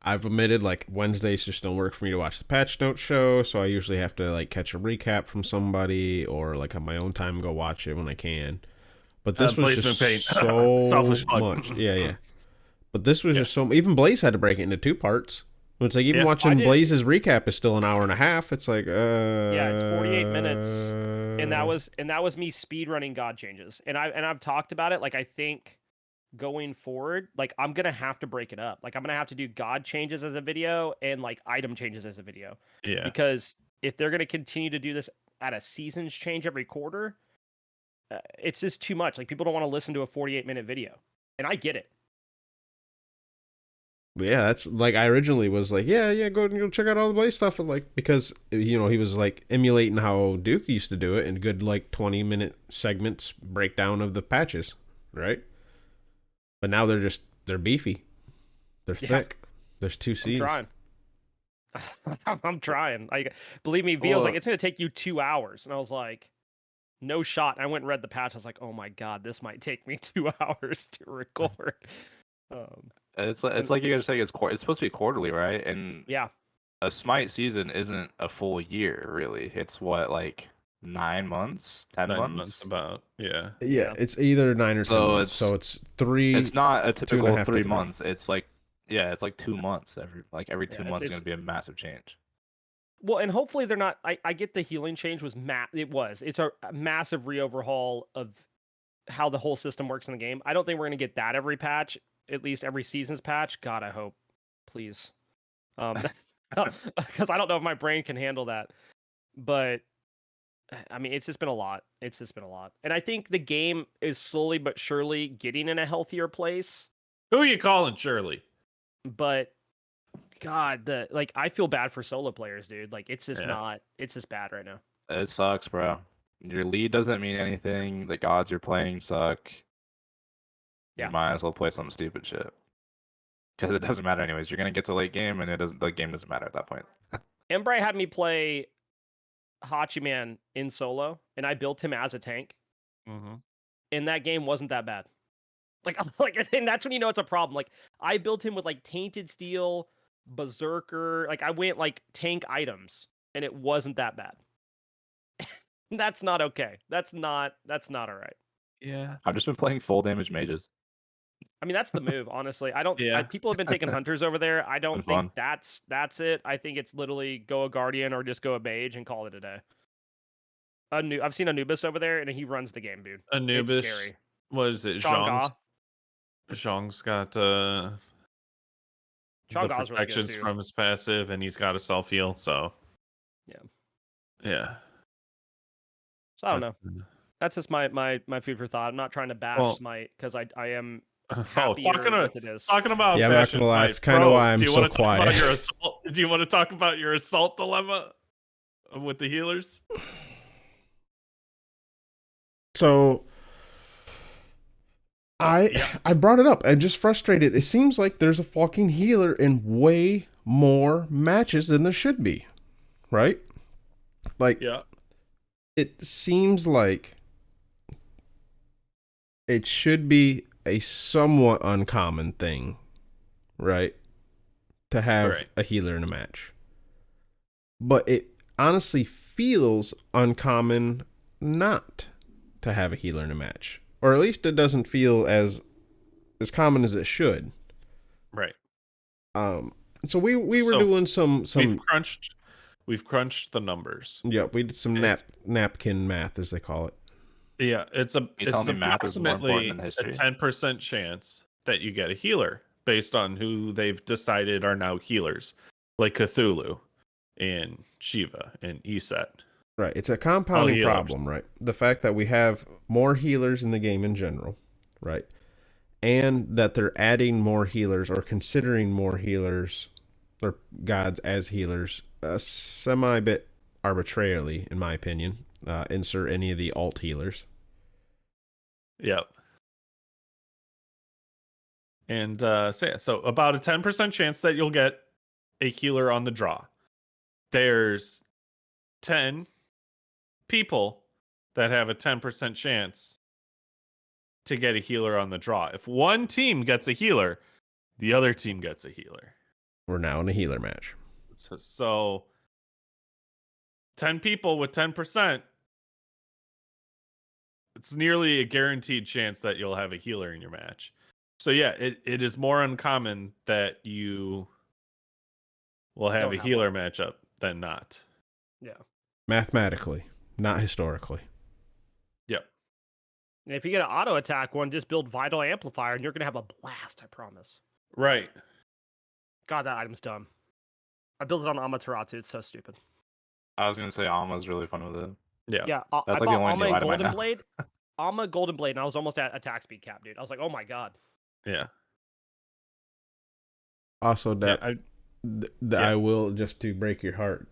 I've admitted like Wednesdays just don't work for me to watch the patch notes show, so I usually have to like catch a recap from somebody or like on my own time go watch it when I can. But this was just so much. Yeah. But this was just so. Even Blaze had to break it into two parts. It's like even watching Blaze's recap is still an hour and a half. It's like it's 48 minutes, and that was me speed running God changes. And I've talked about it. Like, I think going forward, like, I'm gonna have to break it up. Like, I'm gonna have to do God changes as a video and like item changes as a video. Yeah. Because if they're gonna continue to do this at a seasons change every quarter, it's just too much. Like, people don't want to listen to a 48-minute video, and I get it. Yeah, that's like I originally was like, yeah, go check out all the Blaze stuff, and like because he was like emulating how Duke used to do it in good like 20-minute segments breakdown of the patches, right? But now they're beefy, they're thick. There's two C's. I'm trying. Like, believe me, Veal's like, it's gonna take you 2 hours, and I was like, no shot. And I went and read the patch. I was like, oh my god, this might take me 2 hours to record. It's like you guys saying it's supposed to be quarterly, right? And a Smite season isn't a full year, really. It's what, like 9 months, 10 months? About yeah. It's either 9 or 10 months. So it's 3. It's not a typical 3 months. It's like it's like 2 months. Every 2 months is going to be a massive change. Well, and hopefully they're not. I get the healing change was it's a massive re-overhaul of how the whole system works in the game. I don't think we're going to get that every patch. At least every season's patch. God, I hope. Please. Because I don't know if my brain can handle that. But, I mean, it's just been a lot. And I think the game is slowly but surely getting in a healthier place. Who are you calling Shirley? But, God, I feel bad for solo players, dude. Like, it's just it's just bad right now. It sucks, bro. Your lead doesn't mean anything. The gods you're playing suck. You might as well play some stupid shit. Because it doesn't matter anyways. You're gonna get to late game, and the game doesn't matter at that point. Embry had me play Hachiman in solo, and I built him as a tank. And that game wasn't that bad. Like, and that's when you know it's a problem. Like, I built him with like Tainted Steel, Berserker. Like, I went like tank items, and it wasn't that bad. That's not okay. That's not all right. Yeah, I've just been playing full damage mages. I mean, that's the move, honestly. I don't. People have been taking hunters over there. I don't think that's it. I think it's literally go a guardian or just go a mage and call it a day. I've seen Anubis over there, and he runs the game, dude. Anubis, it's scary. What is it? Zhong's got the protections really from his passive, and he's got a self heal. So yeah. So I don't know. That's just my food for thought. I'm not trying to bash Smite because I am happier with it is. Talking about I'm not gonna lie, it's kind of why I'm so quiet. Do you want to talk about your assault dilemma with the healers? So I brought it up. I'm just frustrated. It seems like there's a fucking healer in way more matches than there should be, right? Like, yeah, it seems like it should be a somewhat uncommon thing, right? To have a healer in a match. But it honestly feels uncommon not to have a healer in a match. Or at least it doesn't feel as common as it should. Right. So we were doing some we've crunched the numbers. Yeah, we did some napkin math, as they call it. Yeah, it's approximately a 10% chance that you get a healer based on who they've decided are now healers, like Cthulhu and Shiva and Eset. Right, it's a compounding problem, right? The fact that we have more healers in the game in general, right? And that they're adding more healers or considering more healers or gods as healers, semi-bit arbitrarily, in my opinion. Insert any of the alt healers. Yep. And so about a 10% chance that you'll get a healer on the draw. There's 10 people that have a 10% chance to get a healer on the draw. If one team gets a healer, the other team gets a healer. We're now in a healer match. So 10 people with 10%, it's nearly a guaranteed chance that you'll have a healer in your match. So yeah, it is more uncommon that you will have a healer matchup than not. Yeah. Mathematically, not historically. Yep. And if you get an auto attack one, just build Vital Amplifier and you're going to have a blast, I promise. Right. God, that item's dumb. I built it on Amaterasu. It's so stupid. I was going to say Alma's really fun with it. Yeah. Yeah. That's I like the bought only Alma new and item Golden Blade. Alma, Golden Blade, and I was almost at attack speed cap, dude. I was like, oh my God. Yeah. Also, that I will, just to break your heart,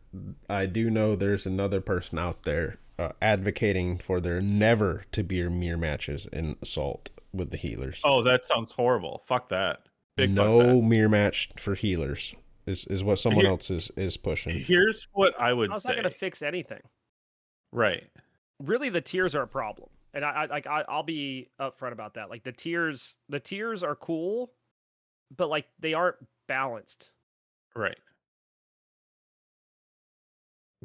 I do know there's another person out there advocating for there never to be mirror matches in Assault with the healers. Oh, that sounds horrible. Fuck that. No mirror match for healers is what someone else is pushing. Here's what I would say. How's that going to fix anything? Right. Really, the tiers are a problem. And I'll be upfront about that. Like the tiers are cool, but like they aren't balanced. Right.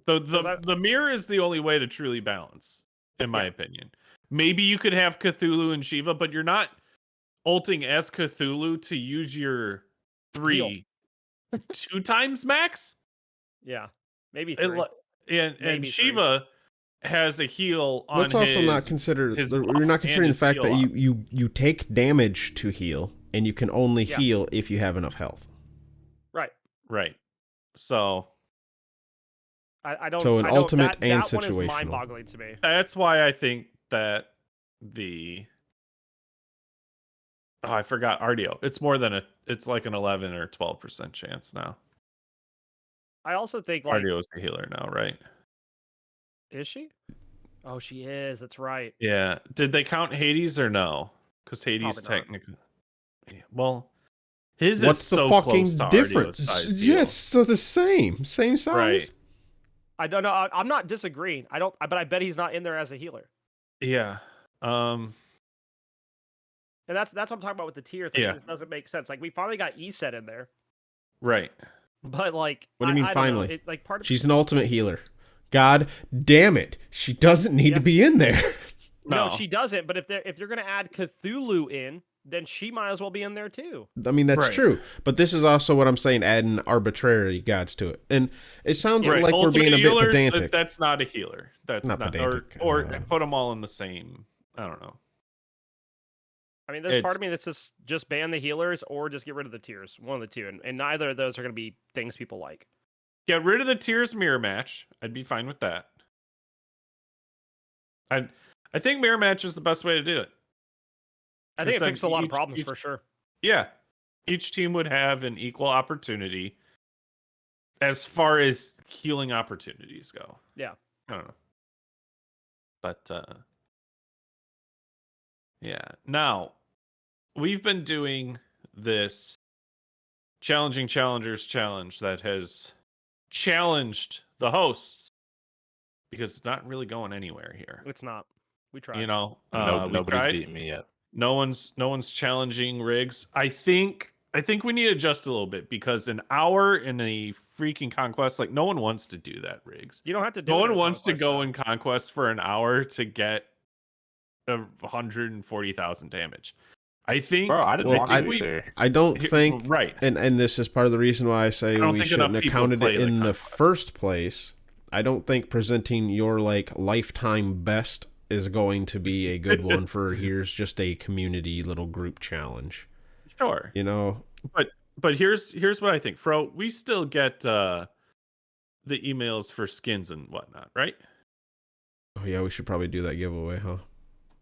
The mirror is the only way to truly balance, in my opinion. Maybe you could have Cthulhu and Shiva, but you're not ulting as Cthulhu to use your 3 2 times max. Yeah, maybe 3. And Shiva has a heal on. Let's also not consider you're not considering the fact that you take damage to heal, and you can only heal if you have enough health. Right. So I don't. So an ultimate and that one is situational. mind-boggling to me. That's why I think that I forgot RDO. It's more than it's like an 11 or 12% chance now. I also think like RDO is a healer now, right? Is she? Oh, she is. That's right. Yeah. Did they count Hades or no? Because Hades technically. Well, his What's is the so fucking close to difference? Yes, so the same size. Right. I don't know. I'm not disagreeing. But I bet he's not in there as a healer. Yeah. And that's what I'm talking about with the tiers. Like, this doesn't make sense. Like we finally got Eset in there. Right. But like, what do you mean finally? She's an ultimate healer. God damn it! She doesn't need to be in there. No, she doesn't. But if they're gonna add Cthulhu in, then she might as well be in there too. I mean, that's true. But this is also what I'm saying, adding arbitrary gods to it. And it sounds like we're being a bit pedantic. That's not a healer. That's not pedantic. Or put them all in the same. I don't know. I mean, there's part of me that's just ban the healers or just get rid of the tiers. One of the two. And neither of those are going to be things people like. Get rid of the tiers mirror match. I'd be fine with that. I think mirror match is the best way to do it. I think it fixed a lot of problems for sure. Yeah. Each team would have an equal opportunity as far as healing opportunities go. Yeah. I don't know. But yeah. Now, we've been doing this challenging challengers challenge that has challenged the hosts because it's not really going anywhere here. It's not. We tried. You know, nobody's beaten me yet. No one's challenging Riggs. I think we need to adjust a little bit because an hour in a freaking conquest, like no one wants to do that, Riggs. You don't have to do No it one in wants to Conquest, go though. in conquest for an hour to get 140,000 damage. I think. Bro, I didn't want to either. I don't think. Right. And this is part of the reason why I say we shouldn't have counted it in the first place. I don't think presenting your like lifetime best is going to be a good one for here's just a community little group challenge. Sure. You know. But here's what I think. Fro, we still get the emails for skins and whatnot, right? Oh yeah, we should probably do that giveaway, huh?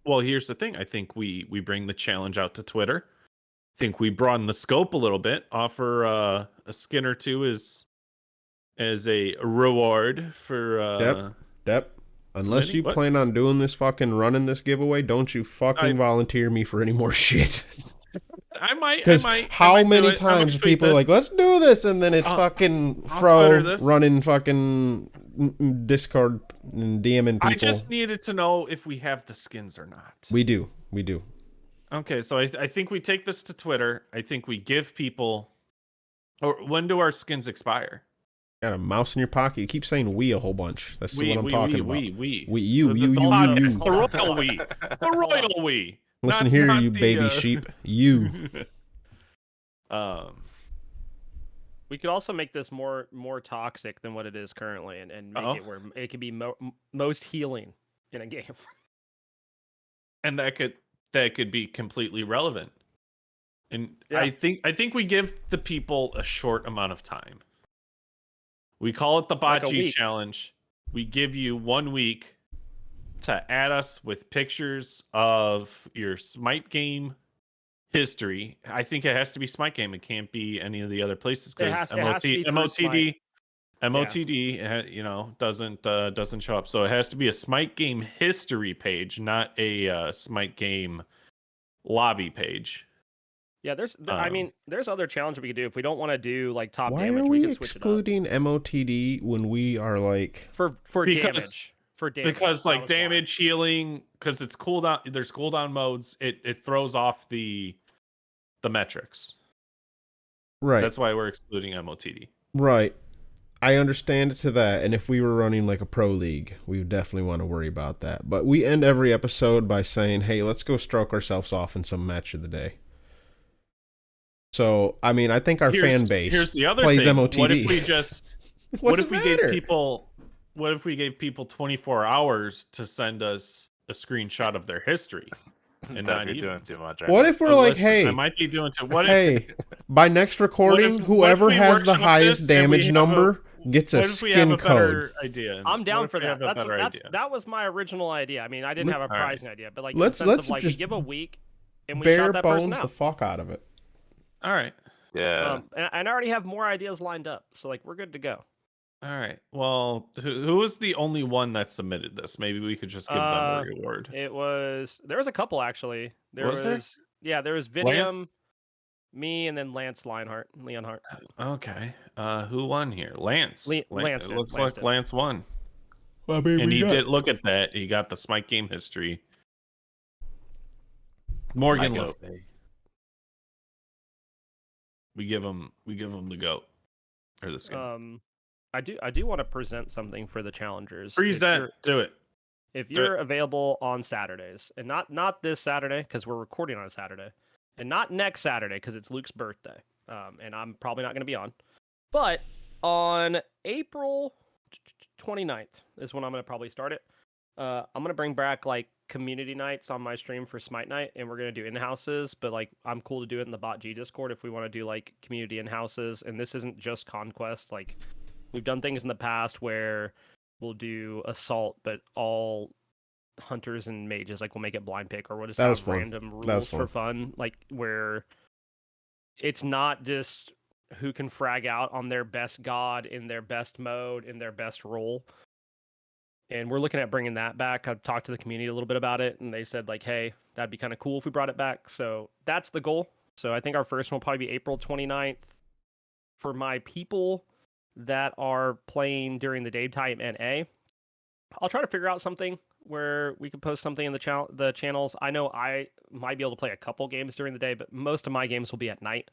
Well, here's the thing. I think we bring the challenge out to Twitter. I think we broaden the scope a little bit. Offer a skin or two as a reward for Dep. Unless you plan on doing this fucking running this giveaway, don't you fucking volunteer me for any more shit. I might. Because how many times people are like, let's do this, and then it's fucking Fro running fucking Discord and DMing people. I just needed to know if we have the skins or not. We do. Okay, so I think we take this to Twitter. I think we give people... Or when do our skins expire? Got a mouse in your pocket. You keep saying we a whole bunch. That's what I'm talking about. We. You. The royal we. The royal we. Listen here, you baby sheep. You. We could also make this more toxic than what it is currently, and make it where it could be most healing in a game. And that could be completely relevant. And yeah. I think we give the people a short amount of time. We call it the Bot.gif challenge. We give you 1 week to add us with pictures of your Smite game history. I think it has to be Smite game. It can't be any of the other places because MOTD, you know, doesn't show up. So it has to be a Smite game history page, not a Smite game lobby page. Yeah, I mean, there's other challenges we could do if we don't want to do like top damage. Why are we excluding MOTD when we are like for damage? For damage, because like damage healing, because it's cooldown. There's cooldown modes. It throws off the metrics. Right. That's why we're excluding MOTD. Right. I understand to that, and if we were running like a pro league, we would definitely want to worry about that. But we end every episode by saying, "Hey, let's go stroke ourselves off in some match of the day." So, I mean, I think our fan base plays thing. MOTD. What if we just? What if we gave people 24 hours to send us a screenshot of their history? And not doing too much. What if we're like, hey, I might be doing too. What if by next recording, whoever has the highest damage number gets a skin code? I'm down for that. That was my original idea. I mean, I didn't have a pricing idea, but like, let's just give a week and we bare shot that person bones out. The fuck out of it. All right. Yeah. And I already have more ideas lined up, so like we're good to go. All right. Well, who was the only one that submitted this? Maybe we could just give them a reward. There was a couple actually. There was Vinium, Lance? me, and then Leonhart. Okay. Who won here? Lance. Lance. It looks like Lance won. Well, baby, and he did look at that. He got the Smite game history. Morgan Le Fay. We give him the GOAT or the skin. I do want to present something for the challengers. Do it. If you're available on Saturdays, and not this Saturday because we're recording on a Saturday, and not next Saturday because it's Luke's birthday, and I'm probably not going to be on, but on April 29th is when I'm going to probably start it. I'm going to bring back like community nights on my stream for Smite Night, and we're going to do in-houses, but like I'm cool to do it in the Bot.gif Discord if we want to do like community in-houses, and this isn't just Conquest. Like we've done things in the past where we'll do Assault, but all hunters and mages, like we'll make it blind pick, or we'll just That was have fun. random That was rules for fun, like where it's not just who can frag out on their best god in their best mode in their best role. And we're looking at bringing that back. I've talked to the community a little bit about it, and they said like, hey, that'd be kind of cool if we brought it back. So that's the goal. So I think our first one will probably be April 29th. For my people that are playing during the daytime NA, I'll try to figure out something where we can post something in the channels. I know I might be able to play a couple games during the day, but most of my games will be at night,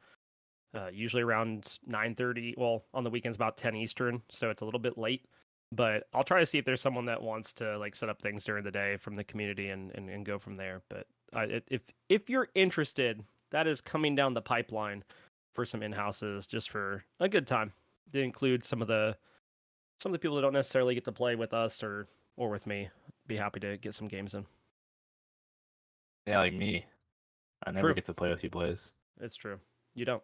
usually around 9:30. Well, on the weekends about 10 Eastern, so it's a little bit late. But I'll try to see if there's someone that wants to like set up things during the day from the community and go from there. But if you're interested, that is coming down the pipeline for some in-houses just for a good time. To include some of the people that don't necessarily get to play with us or with me. Be happy to get some games in. Yeah, like me. I never get to play with you, Blaze. It's true. You don't.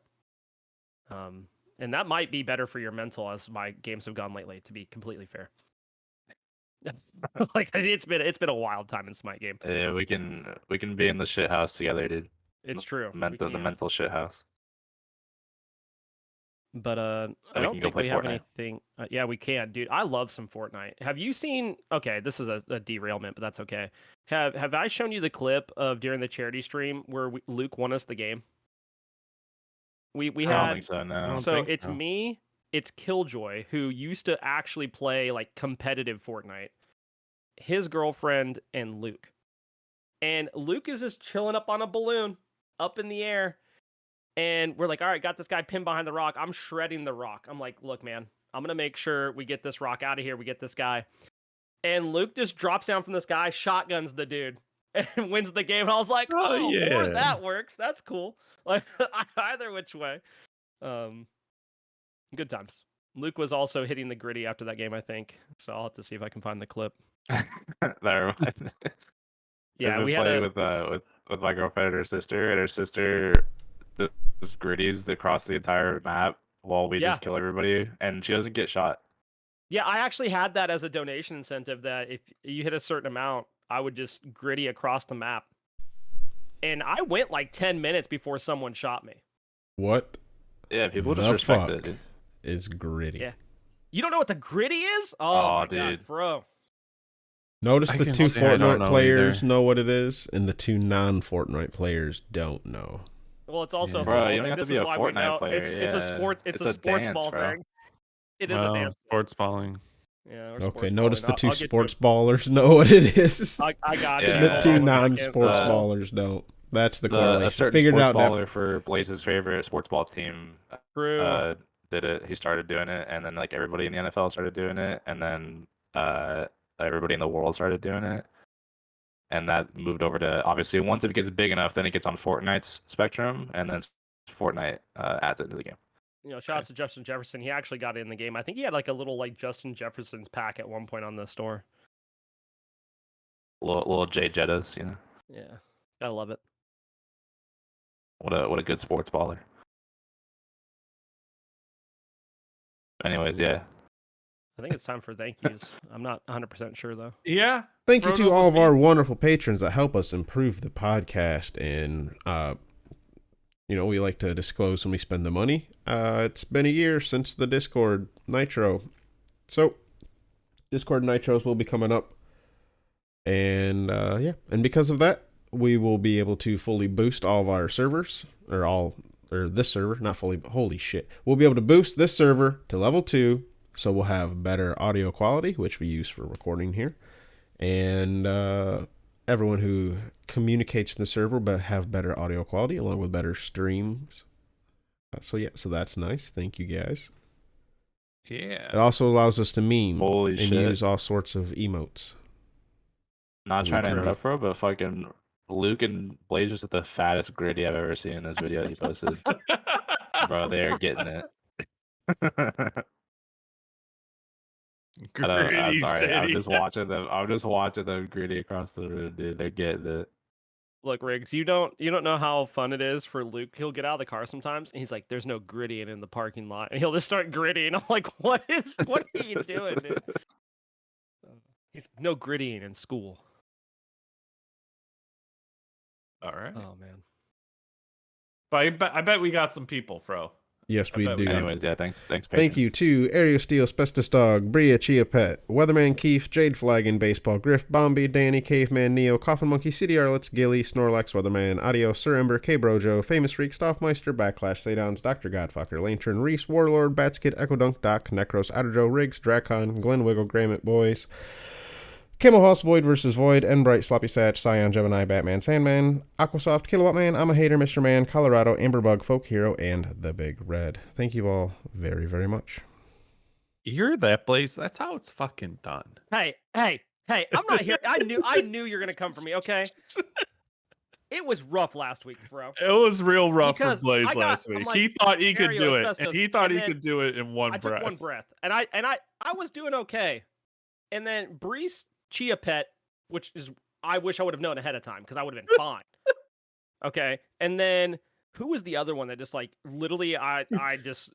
And that might be better for your mental as my games have gone lately, to be completely fair. Like it's been a wild time in Smite game. Yeah, we can be in the shit house together, dude. It's true. The mental shit house. But I don't think we have anything. Yeah, we can, dude. I love some Fortnite. Have you seen? Okay, this is a derailment, but that's okay. Have I shown you the clip of during the charity stream where Luke won us the game? We had. I don't think so. No. So it's me. It's Killjoy, who used to actually play like competitive Fortnite. His girlfriend and Luke. And Luke is just chilling up on a balloon, up in the air. And we're like, all right, got this guy pinned behind the rock. I'm shredding the rock. I'm like, look, man, I'm going to make sure we get this rock out of here. We get this guy. And Luke just drops down from the sky, shotguns the dude, and wins the game. And I was like, oh yeah, Lord, that works. That's cool. Like, either which way. Good times. Luke was also hitting the gritty after that game, I think. So I'll have to see if I can find the clip. That reminds me. Yeah, we had with my girlfriend and her sister just gritties across the entire map while we just kill everybody, and she doesn't get shot. Yeah, I actually had that as a donation incentive that if you hit a certain amount, I would just gritty across the map. And I went like 10 minutes before someone shot me. What? Yeah, people just respect it, dude. Is gritty. Yeah. You don't know what the gritty is? Oh my dude. God, bro. Notice the two Fortnite players know what it is, and the two non-Fortnite players don't know. Well, it's also bro, you don't have to be a Fortnite player. It's a sports. It's a sports dance, ball bro. thing. It is a dance. Sports balling. Yeah. Okay. Notice the two sports ballers know what it is. I got you. And the two non-sports ballers don't. That's the correlation. A certain Figured sports out baller for Blaze's favorite sports ball team. True. Did it. He started doing it, and then like everybody in the NFL started doing it, and then everybody in the world started doing it. And that moved over to, obviously, once it gets big enough, then it gets on Fortnite's spectrum, and then Fortnite adds it to the game. You know, shout out to Justin Jefferson. He actually got in the game. I think he had like a little like Justin Jefferson's pack at one point on the store. Little J Jettas, you know. Yeah, gotta love it. What a good sports baller. Anyways, yeah. I think it's time for thank yous. I'm not 100% sure though. Yeah. Thank you to all of our wonderful patrons that help us improve the podcast, and we like to disclose when we spend the money. It's been a year since the Discord Nitro, so Discord Nitros will be coming up, and and because of that, we will be able to fully boost all of our servers, or this server, not fully, but holy shit, we'll be able to boost this server to level 2. So we'll have better audio quality, which we use for recording here. And everyone who communicates in the server but have better audio quality along with better streams. So that's nice. Thank you guys. Yeah. It also allows us to meme Holy and shit. use all sorts of emotes. Not trying to interrupt, bro, but fucking Luke and Blaze just at the fattest gritty I've ever seen in this video he posted. Bro, they are getting it. I'm sorry. I'm just watching them gritty across the room, dude. They're getting it. Look, Riggs, you don't know how fun it is for Luke. He'll get out of the car sometimes, and he's like, "There's no grittying in the parking lot," and he'll just start grittying. I'm like, "What are you doing, dude?" He's no grittying in school. All right. Oh man. But I bet we got some people, Fro. Yes, we do. Anyways, yeah, thanks. Thank you to Aerial Steel, Asbestos Dog, Bria Chia Pet, Weatherman Keith, Jade Flagon, Baseball Griff, Bombi, Danny, Caveman, Neo, Coffin Monkey, City Arlets, Gilly, Snorlax, Weatherman, Audio, Sir Ember, K Brojo, Famous Freak, Stoffmeister, Backlash, Sadons, Dr. Godfucker, Lantern, Reese, Warlord, Batskid, Echo Dunk, Doc, Necros, Outer Riggs, Dracon, Glen Wiggle, Grammet Boys, Camel Hoss, Void vs. Void, Enbright, Sloppy Satch, Scion, Gemini, Batman, Sandman, Aquasoft, Kilowatt Man, I'm a Hater, Mr. Man, Colorado, Amberbug, Folk Hero, and The Big Red. Thank you all very, very much. You hear that, Blaze? That's how it's fucking done. Hey, I'm not here. I knew you were gonna come for me, okay? It was rough last week, bro. It was real rough Because for Blaze last week. like, he thought he could do it, Asbestos, and he thought and he could do it in one breath. I took one breath, and I was doing okay. And then Breeze Chia Pet, which is I wish I would have known ahead of time because I would have been fine. Okay, and then who was the other one that just like literally I just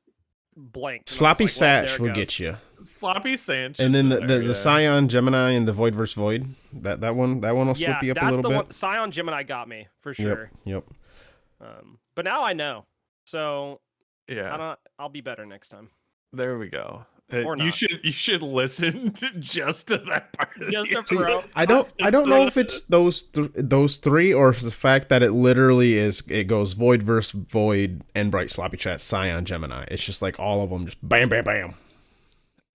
blanked. Sloppy like, Satch will get you. Sloppy Sanchez. And then the Scion, Gemini, and the Void vs. Void. That one will slip you up a little bit. One, Scion Gemini got me for sure. Yep. But now I know. So yeah, I'll be better next time. There we go. Or not. You should listen just to that part. Just a pro. I don't know if it's those three or the fact that it literally is. It goes Void versus Void, Enbright, Sloppy Chat, Scion, Gemini. It's just like all of them just bam, bam, bam.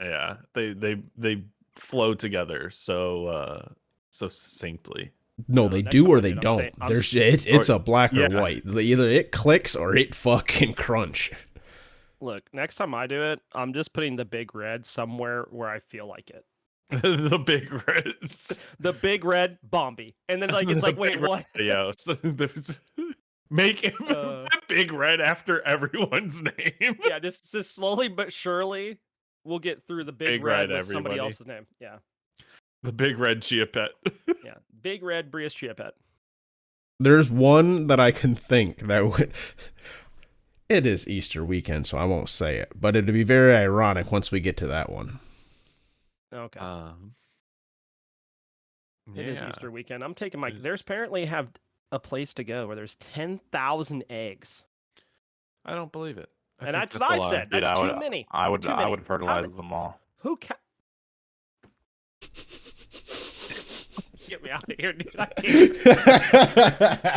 Yeah, they flow together so succinctly. No, they do or they don't. It's a black or white. Either it clicks or it fucking crunch. Look, next time I do it, I'm just putting the big red somewhere where I feel like it. The big red. The big red Bombi. And then like it's like, wait, what? Yeah. So make him big red after everyone's name. Yeah, just slowly but surely we'll get through the big red with somebody else's name. Yeah. The big red Chia Pet. Yeah. Big red Bria's Chia Pet. There's one that I can think that would. It is Easter weekend, so I won't say it, but it'd be very ironic once we get to that one. Okay. It is Easter weekend. I'm taking my. There's apparently have a place to go where there's 10,000 eggs. I don't believe it. And that's what I said. Dude, that's too many. I would fertilize them all. Who can? Get me out of here, dude. I can't.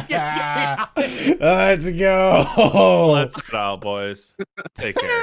Get me out of here. Let's go. Let's get out, boys. Take care.